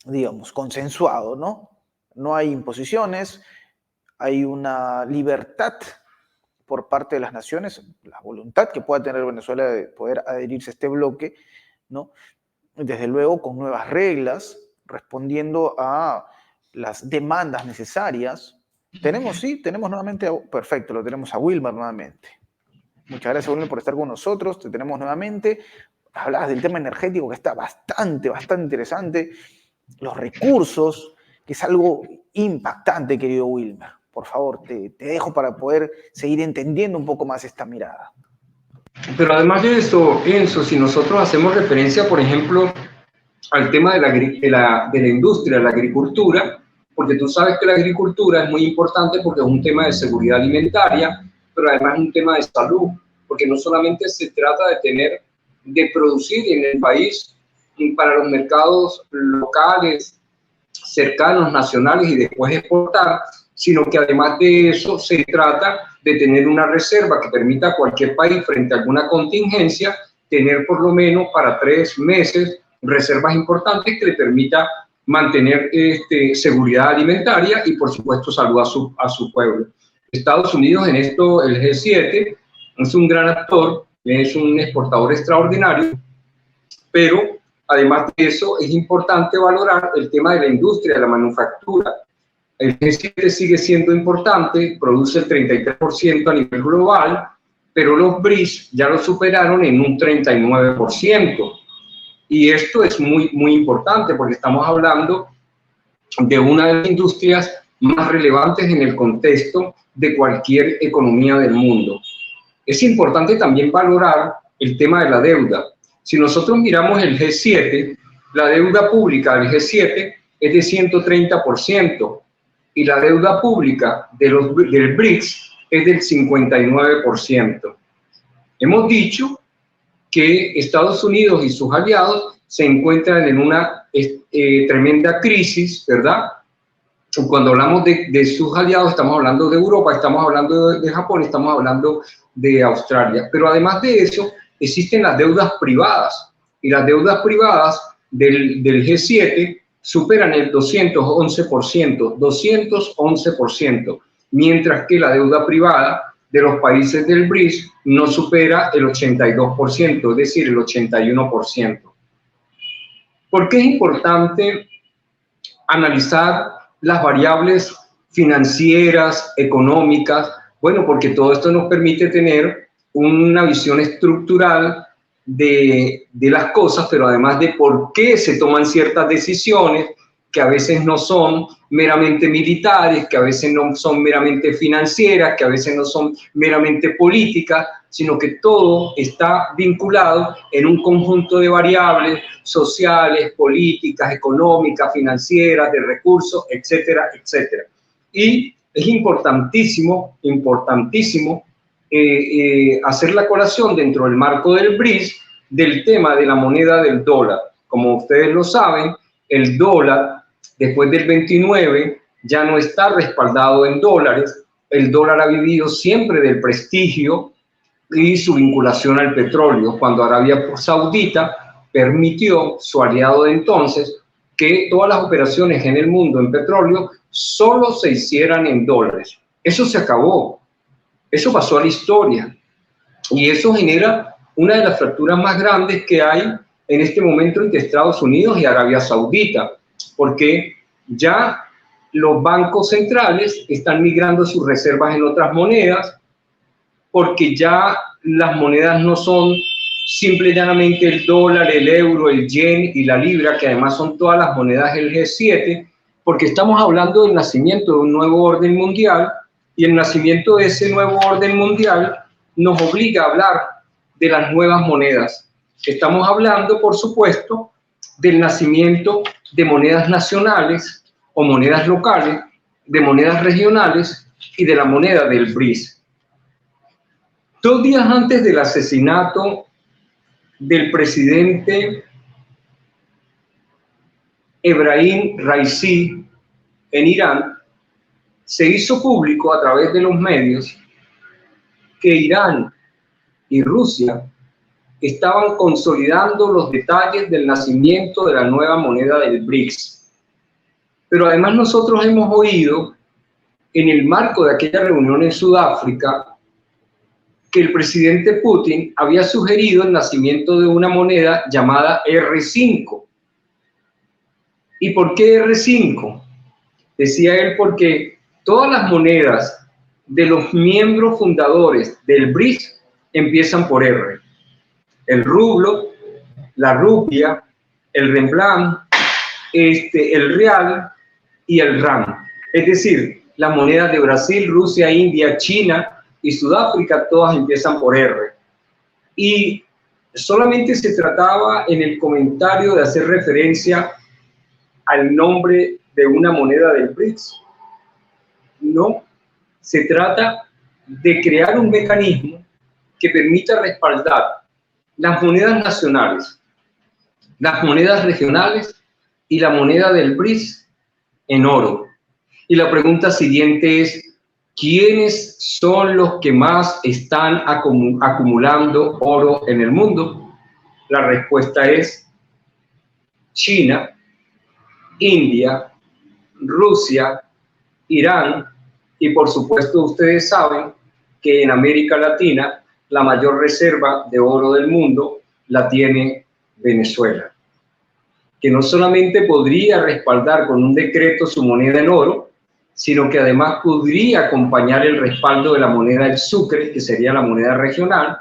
digamos, consensuado, ¿no? No hay imposiciones, hay una libertad por parte de las naciones, la voluntad que pueda tener Venezuela de poder adherirse a este bloque, ¿no? Desde luego con nuevas reglas, respondiendo a las demandas necesarias. Tenemos nuevamente, perfecto, lo tenemos a Wilmer nuevamente. Muchas gracias, Wilmer, por estar con nosotros. Te tenemos nuevamente. Hablabas del tema energético que está bastante interesante. Los recursos, que es algo impactante, querido Wilmer. Por favor, te dejo para poder seguir entendiendo un poco más esta mirada. Pero además de eso, Enzo, si nosotros hacemos referencia, por ejemplo, al tema de la industria, la agricultura, porque tú sabes que la agricultura es muy importante porque es un tema de seguridad alimentaria, pero además es un tema de salud, porque no solamente se trata de producir en el país para los mercados locales, cercanos, nacionales y después exportar, sino que además de eso se trata de tener una reserva que permita a cualquier país frente a alguna contingencia tener por lo menos para 3 meses reservas importantes que le permita mantener seguridad alimentaria y por supuesto salud a su pueblo. Estados Unidos en esto, el G7, es un gran actor, es un exportador extraordinario, pero además de eso es importante valorar el tema de la industria, de la manufactura. El G7 sigue siendo importante, produce el 33% a nivel global, pero los BRICS ya lo superaron en un 39%. Y esto es muy importante porque estamos hablando de una de las industrias más relevantes en el contexto de cualquier economía del mundo. Es importante también valorar el tema de la deuda. Si nosotros miramos el G7, la deuda pública del G7 es de 130% y la deuda pública del BRICS es del 59%. Hemos dicho que Estados Unidos y sus aliados se encuentran en una tremenda crisis, ¿verdad? Cuando hablamos de sus aliados, estamos hablando de Europa, estamos hablando de Japón, estamos hablando de Australia. Pero además de eso, existen las deudas privadas. Y las deudas privadas del G7 superan el 211%, mientras que la deuda privada de los países del BRICS no supera el 82%, es decir, el 81%. ¿Por qué es importante analizar las variables financieras, económicas? Bueno, porque todo esto nos permite tener una visión estructural de las cosas, pero además de por qué se toman ciertas decisiones que a veces no son meramente militares, que a veces no son meramente financieras, que a veces no son meramente políticas, sino que todo está vinculado en un conjunto de variables sociales, políticas, económicas, financieras, de recursos, etcétera, etcétera. Y es importantísimo hacer la colación dentro del marco del BRICS del tema de la moneda del dólar. Como ustedes lo saben, el dólar después del 29 ya no está respaldado en dólares. El dólar ha vivido siempre del prestigio y su vinculación al petróleo, cuando Arabia Saudita permitió, su aliado de entonces, que todas las operaciones en el mundo en petróleo solo se hicieran en dólares. Eso se acabó, eso pasó a la historia y eso genera una de las fracturas más grandes que hay en este momento entre Estados Unidos y Arabia Saudita, porque ya los bancos centrales están migrando sus reservas en otras monedas, porque ya las monedas no son simple y llanamente el dólar, el euro, el yen y la libra, que además son todas las monedas del G7, porque estamos hablando del nacimiento de un nuevo orden mundial, y el nacimiento de ese nuevo orden mundial nos obliga a hablar de las nuevas monedas. Estamos hablando, por supuesto, del nacimiento de monedas nacionales o monedas locales, de monedas regionales y de la moneda del BRICS. 2 días antes del asesinato del presidente Ebrahim Raisi en Irán, se hizo público a través de los medios que Irán y Rusia estaban consolidando los detalles del nacimiento de la nueva moneda del BRICS. Pero además nosotros hemos oído, en el marco de aquella reunión en Sudáfrica, que el presidente Putin había sugerido el nacimiento de una moneda llamada R5. ¿Y por qué R5? Decía él porque todas las monedas de los miembros fundadores del BRICS empiezan por R. El rublo, la rupia, el renminbi, el real y el rand. Es decir, las monedas de Brasil, Rusia, India, China y Sudáfrica, todas empiezan por R. Y solamente se trataba en el comentario de hacer referencia al nombre de una moneda del BRICS. No, se trata de crear un mecanismo que permita respaldar las monedas nacionales, las monedas regionales y la moneda del BRICS en oro. Y la pregunta siguiente es, ¿quiénes son los que más están acumulando oro en el mundo? La respuesta es China, India, Rusia, Irán y por supuesto ustedes saben que en América Latina la mayor reserva de oro del mundo la tiene Venezuela, que no solamente podría respaldar con un decreto su moneda en oro, sino que además podría acompañar el respaldo de la moneda del Sucre, que sería la moneda regional,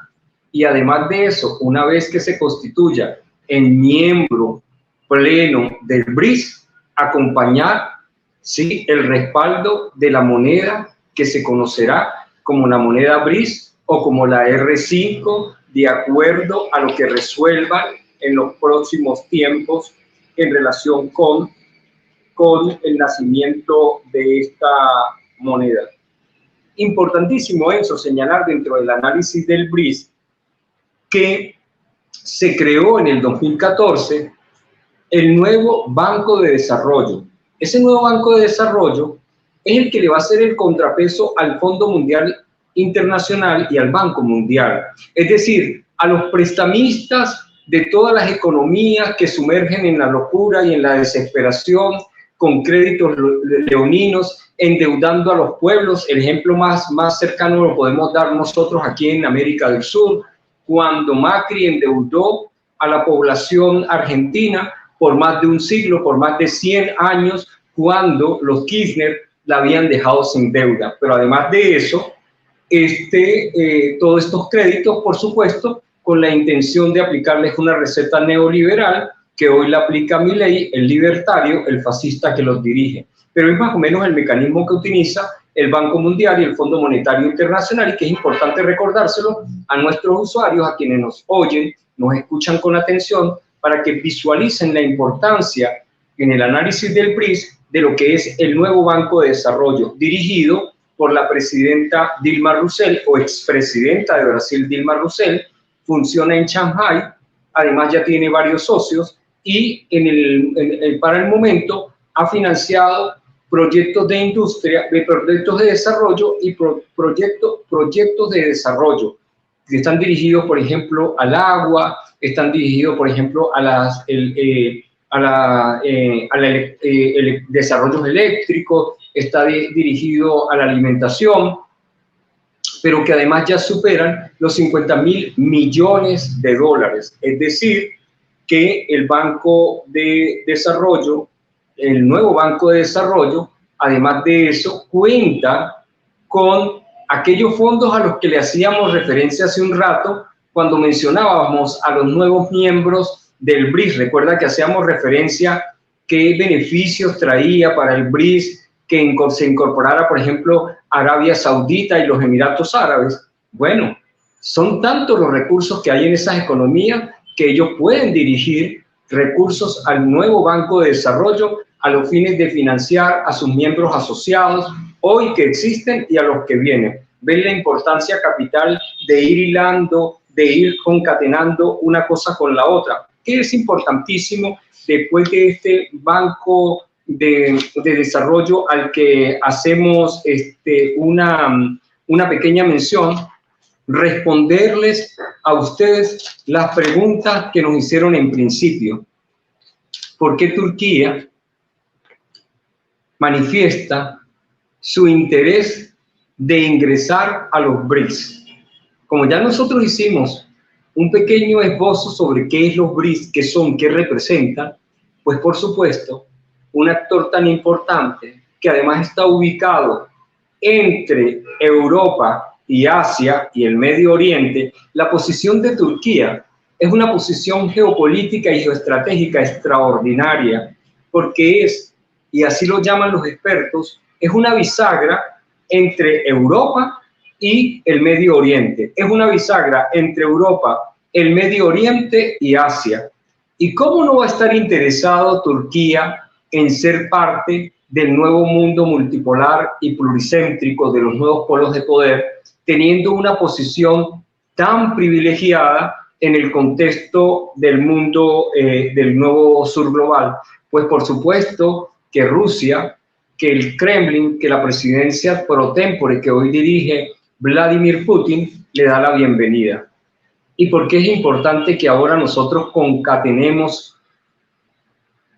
y además de eso, una vez que se constituya en miembro pleno del BRICS, acompañar ¿sí?, el respaldo de la moneda que se conocerá como la moneda BRICS o como la R5, de acuerdo a lo que resuelvan en los próximos tiempos en relación con el nacimiento de esta moneda. Importantísimo eso, señalar dentro del análisis del BRICS que se creó en el 2014 el nuevo Banco de Desarrollo. Ese nuevo Banco de Desarrollo es el que le va a hacer el contrapeso al Fondo Mundial Internacional y al Banco Mundial. Es decir, a los prestamistas de todas las economías que sumergen en la locura y en la desesperación con créditos leoninos, endeudando a los pueblos. El ejemplo más cercano lo podemos dar nosotros aquí en América del Sur, cuando Macri endeudó a la población argentina por más de un siglo, por más de 100 años, cuando los Kirchner la habían dejado sin deuda. Pero además de eso, todos estos créditos, por supuesto, con la intención de aplicarles una receta neoliberal que hoy la aplica Milei, el libertario, el fascista que los dirige. Pero es más o menos el mecanismo que utiliza el Banco Mundial y el Fondo Monetario Internacional, y que es importante recordárselo a nuestros usuarios, a quienes nos oyen, nos escuchan con atención, para que visualicen la importancia en el análisis del BRICS de lo que es el nuevo Banco de Desarrollo, dirigido por la presidenta Dilma Rousseff, o expresidenta de Brasil Dilma Rousseff. Funciona en Shanghai, además ya tiene varios socios, y para el momento ha financiado proyectos de industria, proyectos de desarrollo y proyectos de desarrollo que están dirigidos, por ejemplo, al agua, están dirigidos, por ejemplo, a desarrollos eléctricos, está dirigido a la alimentación, pero que además ya superan los $50.000 millones. Es decir, que el Banco de Desarrollo, el nuevo Banco de Desarrollo, además de eso, cuenta con aquellos fondos a los que le hacíamos referencia hace un rato cuando mencionábamos a los nuevos miembros del BRICS. Recuerda que hacíamos referencia qué beneficios traía para el BRICS que se incorporara, por ejemplo, Arabia Saudita y los Emiratos Árabes. Bueno, son tantos los recursos que hay en esas economías que ellos pueden dirigir recursos al nuevo Banco de Desarrollo a los fines de financiar a sus miembros asociados, hoy que existen y a los que vienen. Ven la importancia capital de ir hilando, de ir concatenando una cosa con la otra, que es importantísimo después de este Banco de Desarrollo al que hacemos una pequeña mención, responderles a ustedes las preguntas que nos hicieron en principio. ¿Por qué Turquía manifiesta su interés de ingresar a los BRICS? Como ya nosotros hicimos un pequeño esbozo sobre qué es los BRICS, qué son, qué representan, pues por supuesto, un actor tan importante que además está ubicado entre Europa y Asia y el Medio Oriente, la posición de Turquía es una posición geopolítica y geoestratégica extraordinaria, porque es, y así lo llaman los expertos, es una bisagra entre Europa y el Medio Oriente. Es una bisagra entre Europa, el Medio Oriente y Asia. ¿Y cómo no va a estar interesado Turquía en ser parte del nuevo mundo multipolar y pluricéntrico de los nuevos polos de poder, teniendo una posición tan privilegiada en el contexto del mundo del nuevo sur global? Pues por supuesto que Rusia, que el Kremlin, que la presidencia pro tempore que hoy dirige Vladimir Putin, le da la bienvenida. ¿Y por qué es importante que ahora nosotros concatenemos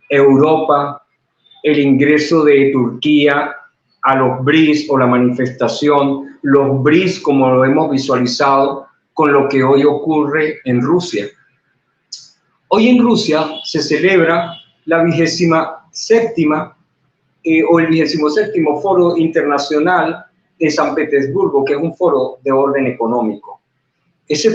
Europa, el ingreso de Turquía a los BRICS o la manifestación, los BRICS como lo hemos visualizado con lo que hoy ocurre en Rusia? Hoy en Rusia se celebra la 27ª o el 27º Foro Internacional de San Petersburgo, que es un foro de orden económico. A ese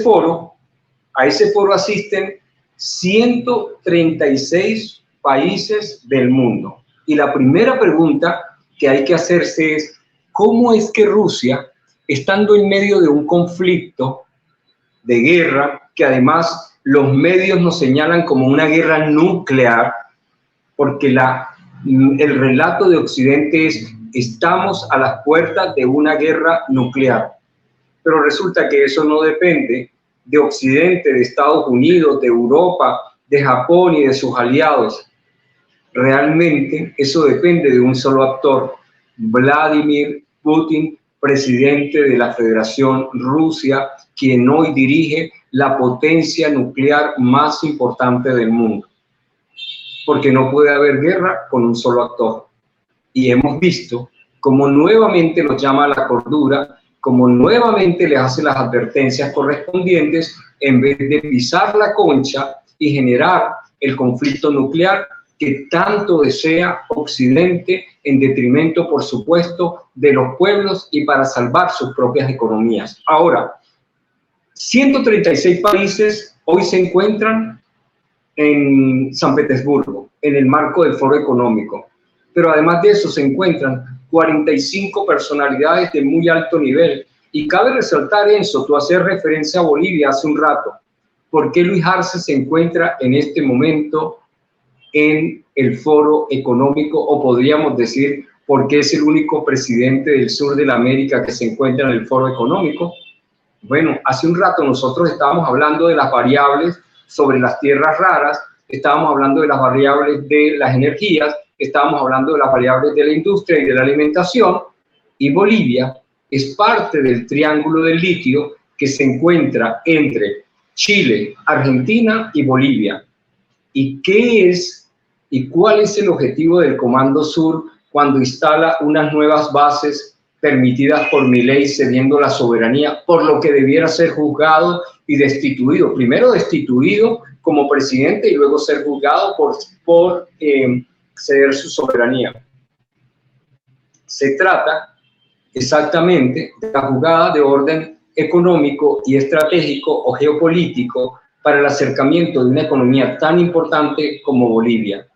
foro asisten 136 países del mundo. Y la primera pregunta que hay que hacerse es, ¿cómo es que Rusia, estando en medio de un conflicto de guerra, que además los medios nos señalan como una guerra nuclear, porque el relato de Occidente es, estamos a las puertas de una guerra nuclear, pero resulta que eso no depende de Occidente, de Estados Unidos, de Europa, de Japón y de sus aliados. Realmente eso depende de un solo actor, Vladimir Putin, presidente de la Federación Rusia, quien hoy dirige la potencia nuclear más importante del mundo. Porque no puede haber guerra con un solo actor. Y hemos visto cómo nuevamente los llama a la cordura, cómo nuevamente les hace las advertencias correspondientes en vez de pisar la concha y generar el conflicto nuclear que tanto desea Occidente, en detrimento, por supuesto, de los pueblos y para salvar sus propias economías. Ahora, 136 países hoy se encuentran en San Petersburgo, en el marco del Foro Económico. Pero además de eso se encuentran 45 personalidades de muy alto nivel. Y cabe resaltar, Enzo, tú haces referencia a Bolivia hace un rato. ¿Por qué Luis Arce se encuentra en este momento en el Foro Económico? O podríamos decir, ¿por qué es el único presidente del sur de la América que se encuentra en el Foro Económico? Bueno, hace un rato nosotros estábamos hablando de las variables sobre las tierras raras, estábamos hablando de las variables de las energías, estábamos hablando de las variables de la industria y de la alimentación, y Bolivia es parte del triángulo del litio que se encuentra entre Chile, Argentina y Bolivia. ¿Y qué es y cuál es el objetivo del Comando Sur cuando instala unas nuevas bases permitidas por Milei, cediendo la soberanía, por lo que debiera ser juzgado y destituido? Primero destituido como presidente y luego ser juzgado por ceder su soberanía. Se trata exactamente de la jugada de orden económico y estratégico o geopolítico para el acercamiento de una economía tan importante como Bolivia.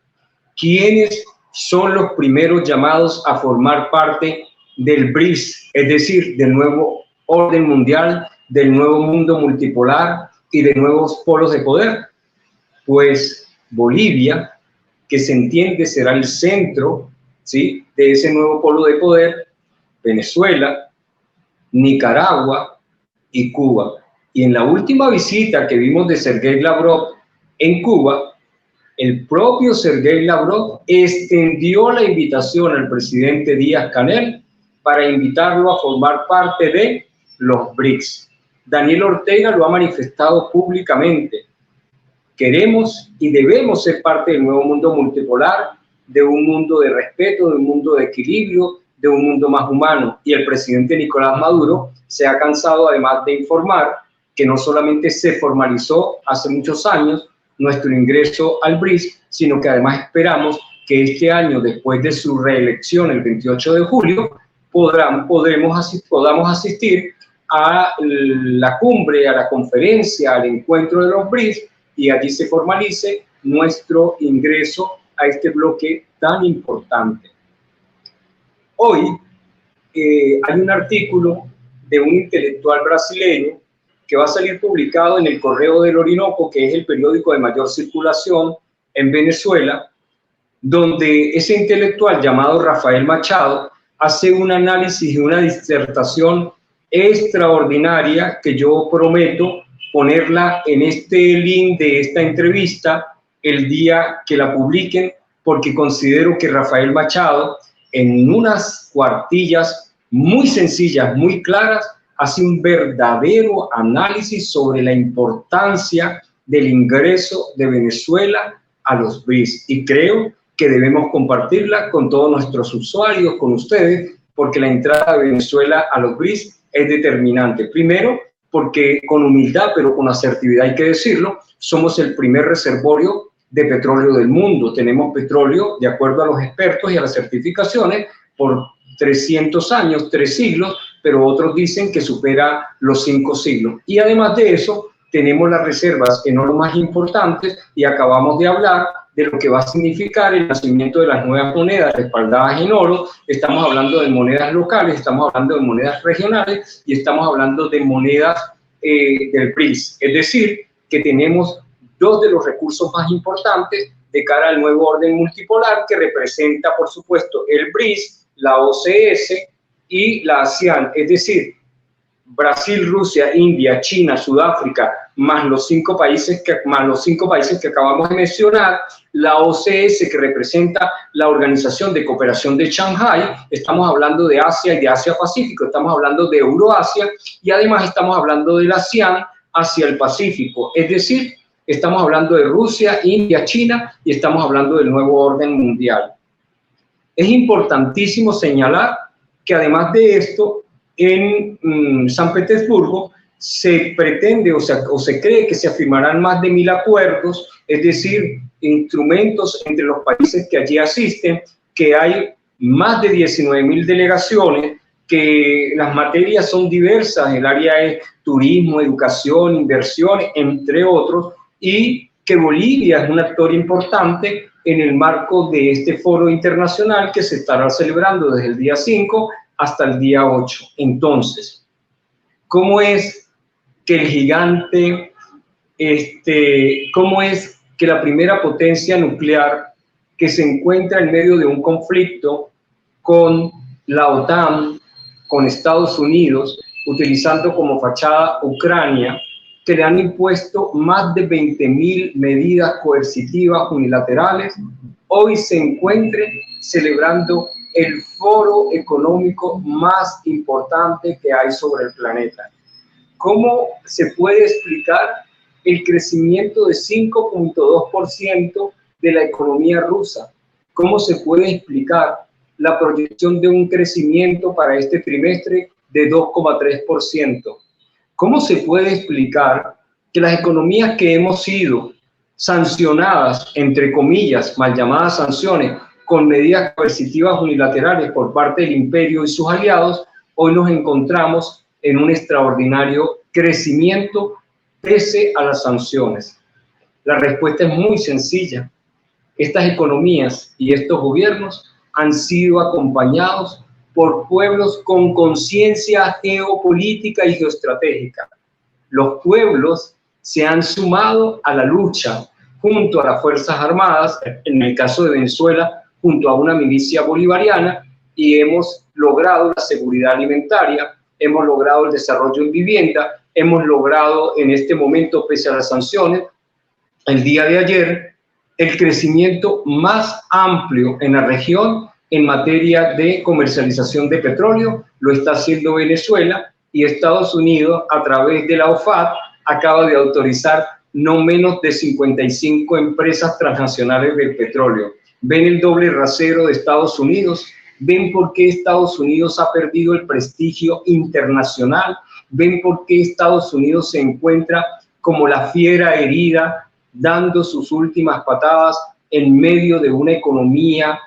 ¿Quiénes son los primeros llamados a formar parte del BRICS, es decir, del nuevo orden mundial, del nuevo mundo multipolar y de nuevos polos de poder? Pues Bolivia, que se entiende será el centro, ¿sí?, de ese nuevo polo de poder, Venezuela, Nicaragua y Cuba. Y en la última visita que vimos de Sergei Lavrov en Cuba, el propio Sergei Lavrov extendió la invitación al presidente Díaz-Canel para invitarlo a formar parte de los BRICS. Daniel Ortega lo ha manifestado públicamente. Queremos y debemos ser parte del nuevo mundo multipolar, de un mundo de respeto, de un mundo de equilibrio, de un mundo más humano. Y el presidente Nicolás Maduro se ha cansado además de informar que no solamente se formalizó hace muchos años nuestro ingreso al BRICS, sino que además esperamos que este año, después de su reelección el 28 de julio, podamos asistir a la cumbre, a la conferencia, al encuentro de los BRICS, y allí se formalice nuestro ingreso a este bloque tan importante. Hoy hay un artículo de un intelectual brasileño que va a salir publicado en el Correo del Orinoco, que es el periódico de mayor circulación en Venezuela, donde ese intelectual llamado Rafael Machado hace un análisis y una disertación extraordinaria que yo prometo ponerla en este link de esta entrevista el día que la publiquen, porque considero que Rafael Machado, en unas cuartillas muy sencillas, muy claras, hace un verdadero análisis sobre la importancia del ingreso de Venezuela a los BRICS. Y creo que debemos compartirla con todos nuestros usuarios, con ustedes, porque la entrada de Venezuela a los BRICS es determinante. Primero, porque con humildad, pero con asertividad hay que decirlo, somos el primer reservorio de petróleo del mundo. Tenemos petróleo, de acuerdo a los expertos y a las certificaciones, por 300 años, 3 siglos, pero otros dicen que supera los 5 siglos. Y además de eso, tenemos las reservas en oro más importantes, y acabamos de hablar de lo que va a significar el nacimiento de las nuevas monedas respaldadas en oro. Estamos hablando de monedas locales, estamos hablando de monedas regionales y estamos hablando de monedas del BRICS. Es decir, que tenemos dos de los recursos más importantes de cara al nuevo orden multipolar, que representa, por supuesto, el BRICS, la OCS y la ASEAN. Es decir, Brasil, Rusia, India, China, Sudáfrica, más los cinco países que acabamos de mencionar, la OCS, que representa la Organización de Cooperación de Shanghái. Estamos hablando de Asia y de Asia-Pacífico, estamos hablando de Euroasia y además estamos hablando de la ASEAN hacia el Pacífico. Es decir, estamos hablando de Rusia, India, China y estamos hablando del nuevo orden mundial. Es importantísimo señalar que además de esto, en San Petersburgo se pretende o se cree que se firmarán más de 1000 acuerdos, es decir, instrumentos entre los países que allí asisten, que hay más de 19.000 delegaciones, que las materias son diversas, el área es turismo, educación, inversión, entre otros, y que Bolivia es un actor importante en el marco de este foro internacional que se estará celebrando desde el día 5 hasta el día 8. Entonces, ¿cómo es que el gigante, cómo es que la primera potencia nuclear que se encuentra en medio de un conflicto con la OTAN, con Estados Unidos, utilizando como fachada Ucrania, que le han impuesto más de 20.000 medidas coercitivas unilaterales, hoy se encuentre celebrando el foro económico más importante que hay sobre el planeta? ¿Cómo se puede explicar el crecimiento de 5.2% de la economía rusa? ¿Cómo se puede explicar la proyección de un crecimiento para este trimestre de 2,3%? ¿Cómo se puede explicar que las economías que hemos sido sancionadas, entre comillas, mal llamadas sanciones, con medidas coercitivas unilaterales por parte del imperio y sus aliados, hoy nos encontramos en un extraordinario crecimiento pese a las sanciones? La respuesta es muy sencilla. Estas economías y estos gobiernos han sido acompañados por pueblos con conciencia geopolítica y geoestratégica. Los pueblos se han sumado a la lucha junto a las Fuerzas Armadas, en el caso de Venezuela, junto a una milicia bolivariana, y hemos logrado la seguridad alimentaria, hemos logrado el desarrollo en vivienda, hemos logrado en este momento, pese a las sanciones, el día de ayer, el crecimiento más amplio en la región en materia de comercialización de petróleo. Lo está haciendo Venezuela, y Estados Unidos, a través de la OFAC, acaba de autorizar no menos de 55 empresas transnacionales del petróleo. ¿Ven el doble rasero de Estados Unidos? ¿Ven por qué Estados Unidos ha perdido el prestigio internacional? ¿Ven por qué Estados Unidos se encuentra como la fiera herida, dando sus últimas patadas en medio de una economía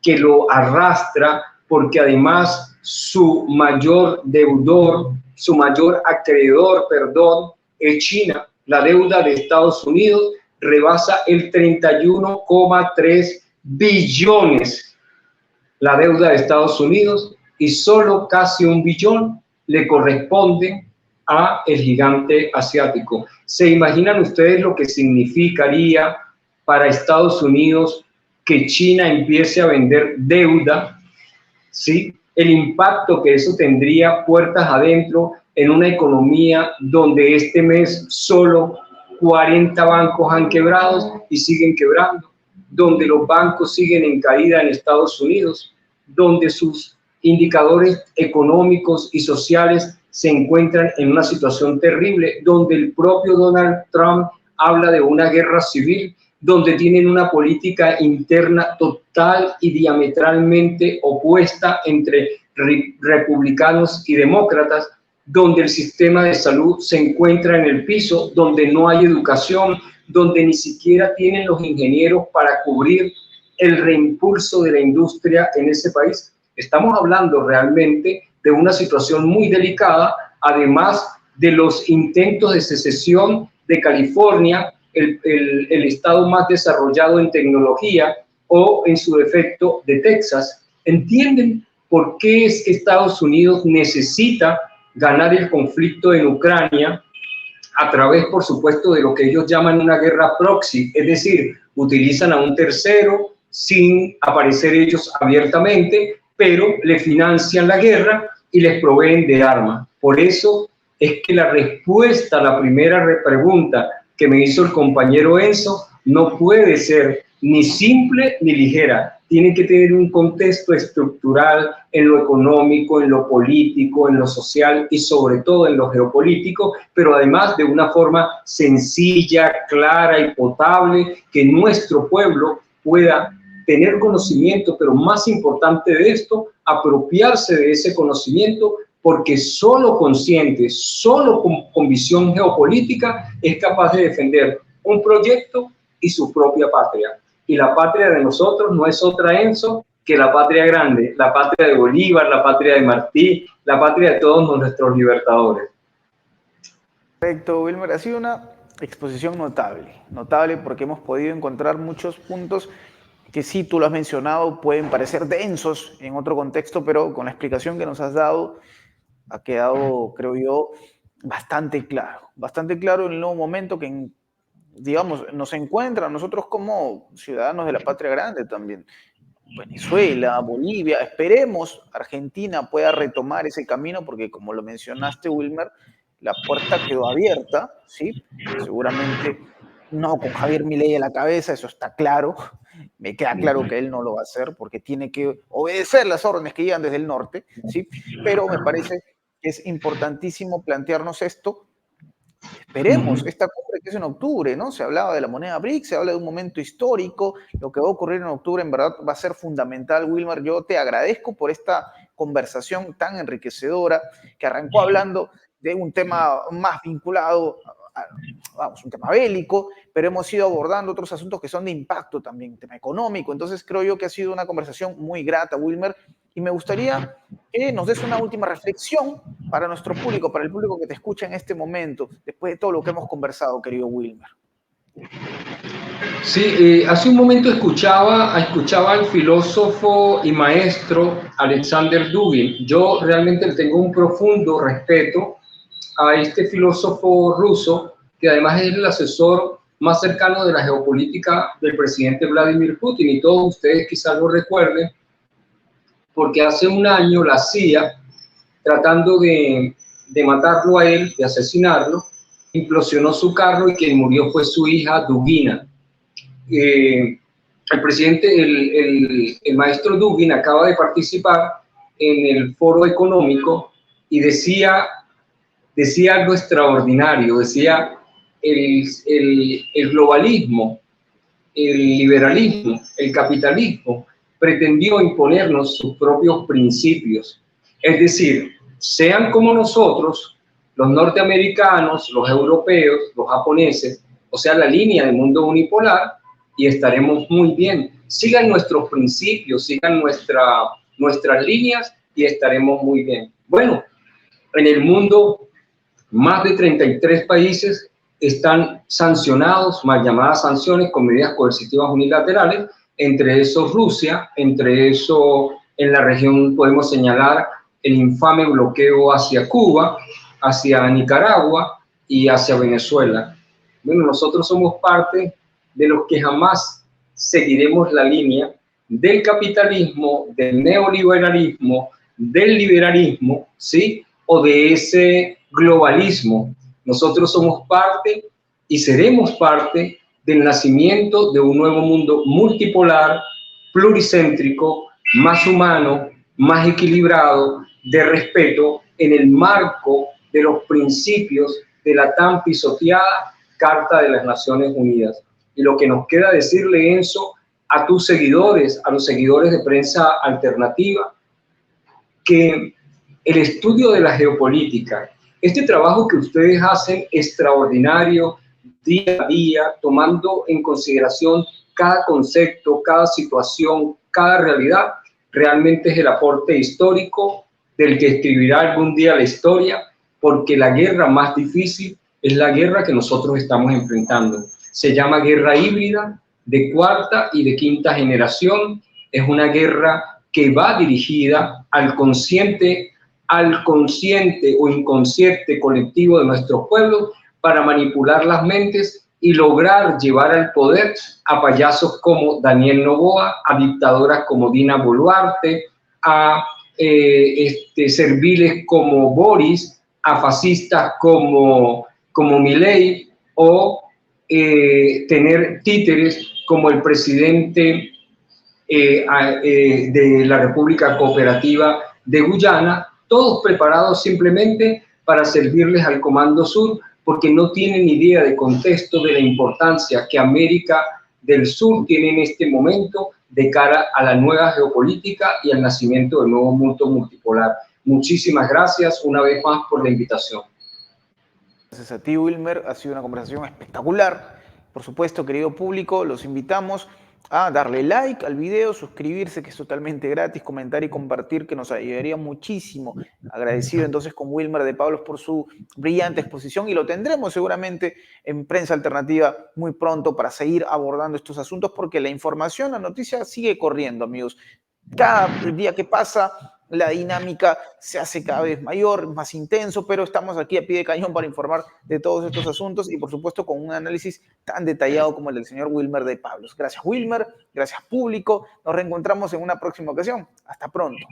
que lo arrastra, porque además su mayor deudor, su mayor acreedor, es China? La deuda de Estados Unidos rebasa el 31,3 billones, la deuda de Estados Unidos, y solo casi 1 billón le corresponde a el gigante asiático. ¿Se imaginan ustedes lo que significaría para Estados Unidos que China empiece a vender deuda? ¿Sí? El impacto que eso tendría puertas adentro en una economía donde este mes solo 40 bancos han quebrado y siguen quebrando, donde los bancos siguen en caída en Estados Unidos, donde sus indicadores económicos y sociales se encuentran en una situación terrible, donde el propio Donald Trump habla de una guerra civil, donde tienen una política interna total y diametralmente opuesta entre republicanos y demócratas, donde el sistema de salud se encuentra en el piso, donde no hay educación, donde ni siquiera tienen los ingenieros para cubrir el reimpulso de la industria en ese país. Estamos hablando realmente de una situación muy delicada, además de los intentos de secesión de California el estado más desarrollado en tecnología, o en su defecto de Texas, entienden por qué es que Estados Unidos necesita ganar el conflicto en Ucrania a través, por supuesto, de lo que ellos llaman una guerra proxy, es decir, utilizan a un tercero sin aparecer ellos abiertamente, pero le financian la guerra y les proveen de armas. Por eso es que la respuesta a la primera pregunta que me hizo el compañero Enzo no puede ser ni simple ni ligera. Tiene que tener un contexto estructural en lo económico, en lo político, en lo social y sobre todo en lo geopolítico, pero además de una forma sencilla, clara y potable, que nuestro pueblo pueda tener conocimiento, pero más importante de esto, apropiarse de ese conocimiento, porque solo consciente, solo con visión geopolítica es capaz de defender un proyecto y su propia patria. Y la patria de nosotros no es otra, Enzo, que la patria grande, la patria de Bolívar, la patria de Martí, la patria de todos nuestros libertadores. Perfecto, Wilmer. Ha sido una exposición notable porque hemos podido encontrar muchos puntos que sí, tú lo has mencionado, pueden parecer densos en otro contexto, pero con la explicación que nos has dado ha quedado, creo yo, bastante claro en el nuevo momento que, digamos, nos encuentra a nosotros como ciudadanos de la patria grande también. Venezuela, Bolivia, esperemos Argentina pueda retomar ese camino porque como lo mencionaste, Wilmer, la puerta quedó abierta, ¿sí? Seguramente no con Javier Milei a la cabeza, eso está claro. Me queda claro que él no lo va a hacer porque tiene que obedecer las órdenes que llegan desde el norte, ¿sí? Pero me parece que es importantísimo plantearnos esto. Esperemos esta cumbre que es en octubre, ¿no? Se hablaba de la moneda BRICS, se habla de un momento histórico, lo que va a ocurrir en octubre en verdad va a ser fundamental. Wilmer, yo te agradezco por esta conversación tan enriquecedora que arrancó hablando de un tema más vinculado vamos, un tema bélico, pero hemos ido abordando otros asuntos que son de impacto también, tema económico. Entonces creo yo que ha sido una conversación muy grata, Wilmer, y me gustaría que nos des una última reflexión para nuestro público, para el público que te escucha en este momento, después de todo lo que hemos conversado, querido Wilmer. Sí, hace un momento escuchaba al filósofo y maestro Alexander Dugin. Yo realmente tengo un profundo respeto a este filósofo ruso, que además es el asesor más cercano de la geopolítica del presidente Vladimir Putin, y todos ustedes quizás lo recuerden, porque hace un año la CIA, tratando de matarlo a él, de asesinarlo, implosionó su carro y quien murió fue su hija Dugina. El presidente, el maestro Dugin acaba de participar en el foro económico y decía algo extraordinario, decía el globalismo, el liberalismo, el capitalismo pretendió imponernos sus propios principios, es decir, sean como nosotros, los norteamericanos, los europeos, los japoneses, o sea, la línea del mundo unipolar, y estaremos muy bien. Sigan nuestros principios, sigan nuestras líneas y estaremos muy bien. Bueno, en el mundo, más de 33 países están sancionados, mal llamadas sanciones, con medidas coercitivas unilaterales, entre esos Rusia, entre eso en la región podemos señalar el infame bloqueo hacia Cuba, hacia Nicaragua y hacia Venezuela. Bueno, nosotros somos parte de los que jamás seguiremos la línea del capitalismo, del neoliberalismo, del liberalismo, ¿sí? O de ese globalismo. Nosotros somos parte y seremos parte del nacimiento de un nuevo mundo multipolar, pluricéntrico, más humano, más equilibrado, de respeto, en el marco de los principios de la tan pisoteada Carta de las Naciones Unidas. Y lo que nos queda decirle, Enzo, a tus seguidores, a los seguidores de Prensa Alternativa, que el estudio de la geopolítica, este trabajo que ustedes hacen extraordinario, día a día, tomando en consideración cada concepto, cada situación, cada realidad, realmente es el aporte histórico del que escribirá algún día la historia, porque la guerra más difícil es la guerra que nosotros estamos enfrentando. Se llama guerra híbrida de cuarta y de quinta generación. Es una guerra que va dirigida al consciente o inconsciente colectivo de nuestros pueblos para manipular las mentes y lograr llevar al poder a payasos como Daniel Noboa, a dictadoras como Dina Boluarte, a serviles como Boris, a fascistas como Milei, o tener títeres como el presidente de la República Cooperativa de Guyana, todos preparados simplemente para servirles al Comando Sur, porque no tienen idea de contexto de la importancia que América del Sur tiene en este momento de cara a la nueva geopolítica y al nacimiento del nuevo mundo multipolar. Muchísimas gracias una vez más por la invitación. Gracias a ti, Wilmer. Ha sido una conversación espectacular. Por supuesto, querido público, los invitamos a darle like al video, suscribirse, que es totalmente gratis, comentar y compartir, que nos ayudaría muchísimo. Agradecido entonces con Wilmer de Pablos por su brillante exposición, y lo tendremos seguramente en Prensa Alternativa muy pronto para seguir abordando estos asuntos, porque la información, la noticia sigue corriendo, amigos. Cada día que pasa, la dinámica se hace cada vez mayor, más intenso, pero estamos aquí a pie de cañón para informar de todos estos asuntos y, por supuesto, con un análisis tan detallado como el del señor Wilmer de Pablos. Gracias, Wilmer. Gracias, público. Nos reencontramos en una próxima ocasión. Hasta pronto.